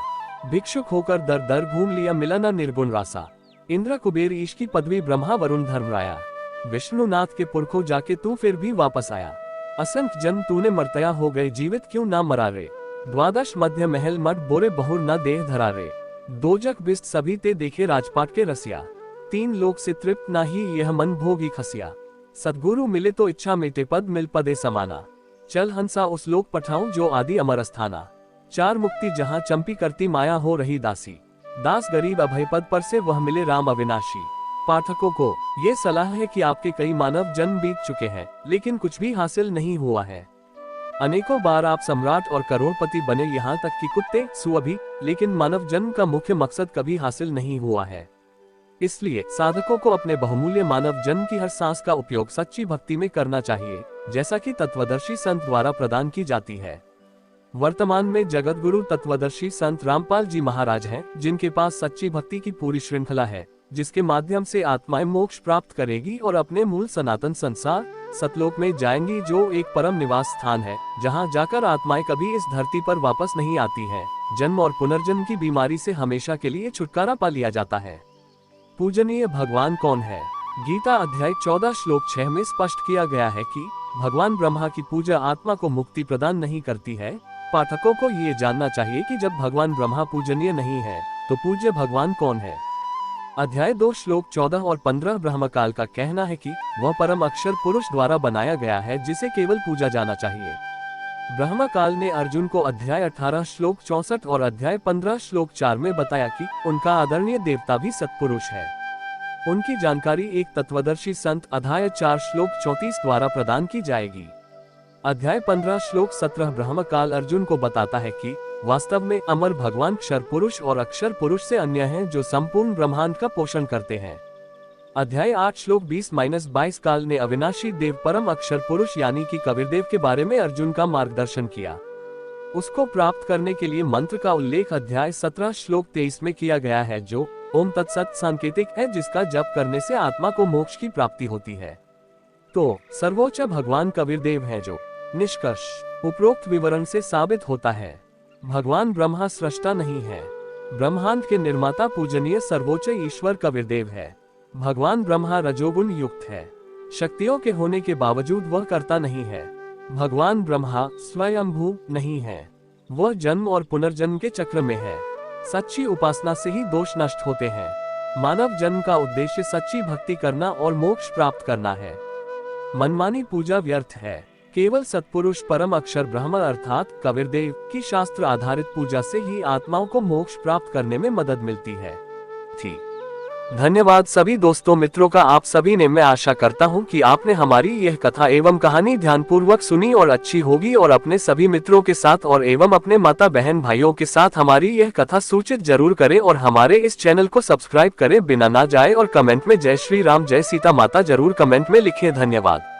भिक्षुक होकर दर दर घूम लिया, मिला न निर्गुण रासा। इंद्र कुबेर ईश की पदवी, ब्रह्मा वरुण धर्मराया। विष्णुनाथ के पुरखों जाके तू फिर भी वापस आया। असंख्य जन्म तूने मरतया हो गए, जीवित क्यों ना मरा रे। द्वादश मध्य महल मठ बोरे बहुर न देह धरा रे। दोजक बिस्त सभी ते देखे राजपाट के रसिया। 3 लोक से तृप्त ना ही यह मन भोगी खसिया। सद्गुरु मिले तो इच्छा मिटे, पद मिल पदे समाना। चल हंसा उस लोक पठाऊं जो आदि अमर अस्थाना। 4 मुक्ति जहां चंपी करती माया हो रही दासी। दास गरीब अभय पद पर से वह मिले राम अविनाशी। पाठकों को ये सलाह है कि आपके कई मानव जन्म बीत चुके हैं, लेकिन कुछ भी हासिल नहीं हुआ है। अनेकों बार आप सम्राट और करोड़पति बने, यहाँ तक कि कुत्ते सु भी, लेकिन मानव जन्म का मुख्य मकसद कभी हासिल नहीं हुआ है। इसलिए साधकों को अपने बहुमूल्य मानव जन्म की हर सांस का उपयोग सच्ची भक्ति में करना चाहिए, जैसा कि तत्वदर्शी संत द्वारा प्रदान की जाती है। वर्तमान में जगत गुरु तत्वदर्शी संत रामपाल जी महाराज हैं, जिनके पास सच्ची भक्ति की पूरी श्रृंखला है, जिसके माध्यम से आत्माएं मोक्ष प्राप्त करेगी और अपने मूल सनातन संसार सतलोक में जाएंगी, जो एक परम निवास स्थान है, जहां जाकर आत्माएं कभी इस धरती पर वापस नहीं आती हैं। जन्म और पुनर्जन्म की बीमारी से हमेशा के लिए छुटकारा पा लिया जाता है। पूजनीय भगवान कौन है? गीता अध्याय 14 श्लोक 6 में स्पष्ट किया गया है कि भगवान ब्रह्मा की पूजा आत्मा को मुक्ति प्रदान नहीं करती है। पाठकों को ये जानना चाहिए कि जब भगवान ब्रह्मा पूजनीय नहीं है, तो पूज्य भगवान कौन है? अध्याय 2 श्लोक 14 और 15 ब्रह्मकाल का कहना है कि वह परम अक्षर पुरुष द्वारा बनाया गया है, जिसे केवल पूजा जाना चाहिए। ब्रह्मकाल ने अर्जुन को अध्याय 18 श्लोक 64 और अध्याय 15 श्लोक 4 में बताया कि उनका आदरणीय देवता भी सत्पुरुष है। उनकी जानकारी एक तत्वदर्शी संत अध्याय 4 श्लोक 34 द्वारा प्रदान की जाएगी। अध्याय 15 श्लोक 17 ब्रह्मकाल अर्जुन को बताता है कि वास्तव में अमर भगवान क्षर पुरुष और अक्षर पुरुष से अन्य हैं, जो संपूर्ण ब्रह्मांड का पोषण करते हैं। अध्याय 8 श्लोक 20-22 काल ने अविनाशी देव परम अक्षर पुरुष यानी कि कबीरदेव के बारे में अर्जुन का मार्गदर्शन किया। उसको प्राप्त करने के लिए मंत्र का उल्लेख अध्याय 17 श्लोक 23 में किया गया है, जो ओम तत्सत सांकेतिक है, जिसका जप करने से आत्मा को मोक्ष की प्राप्ति होती है। तो सर्वोच्च भगवान कबीरदेव हैं, जो निष्कर्ष उपरोक्त विवरण से साबित होता है। भगवान ब्रह्मा सृष्टा नहीं है। ब्रह्मांड के निर्माता पूजनीय सर्वोच्च ईश्वर कबीरदेव है। भगवान ब्रह्मा रजोगुण युक्त है। शक्तियों के होने के बावजूद वह करता नहीं है। भगवान ब्रह्मा स्वयंभू नहीं है, वह जन्म और पुनर्जन्म के चक्र में है। सच्ची उपासना से ही दोष नष्ट होते हैं। मानव जन्म का उद्देश्य सच्ची भक्ति करना और मोक्ष प्राप्त करना है। मनमानी पूजा व्यर्थ है, केवल सत्पुरुष परम अक्षर ब्रह्म अर्थात कबीरदेव की शास्त्र आधारित पूजा से ही आत्माओं को मोक्ष प्राप्त करने में मदद मिलती है। धन्यवाद सभी दोस्तों मित्रों का, आप सभी ने। मैं आशा करता हूं कि आपने हमारी यह कथा एवं कहानी ध्यानपूर्वक सुनी और अच्छी होगी, और अपने सभी मित्रों के साथ और एवं अपने माता बहन भाइयों के साथ हमारी यह कथा सूचित जरूर करें, और हमारे इस चैनल को सब्सक्राइब करें बिना ना जाए, और कमेंट में जय श्री राम जय सीता माता जरूर कमेंट में लिखें। धन्यवाद।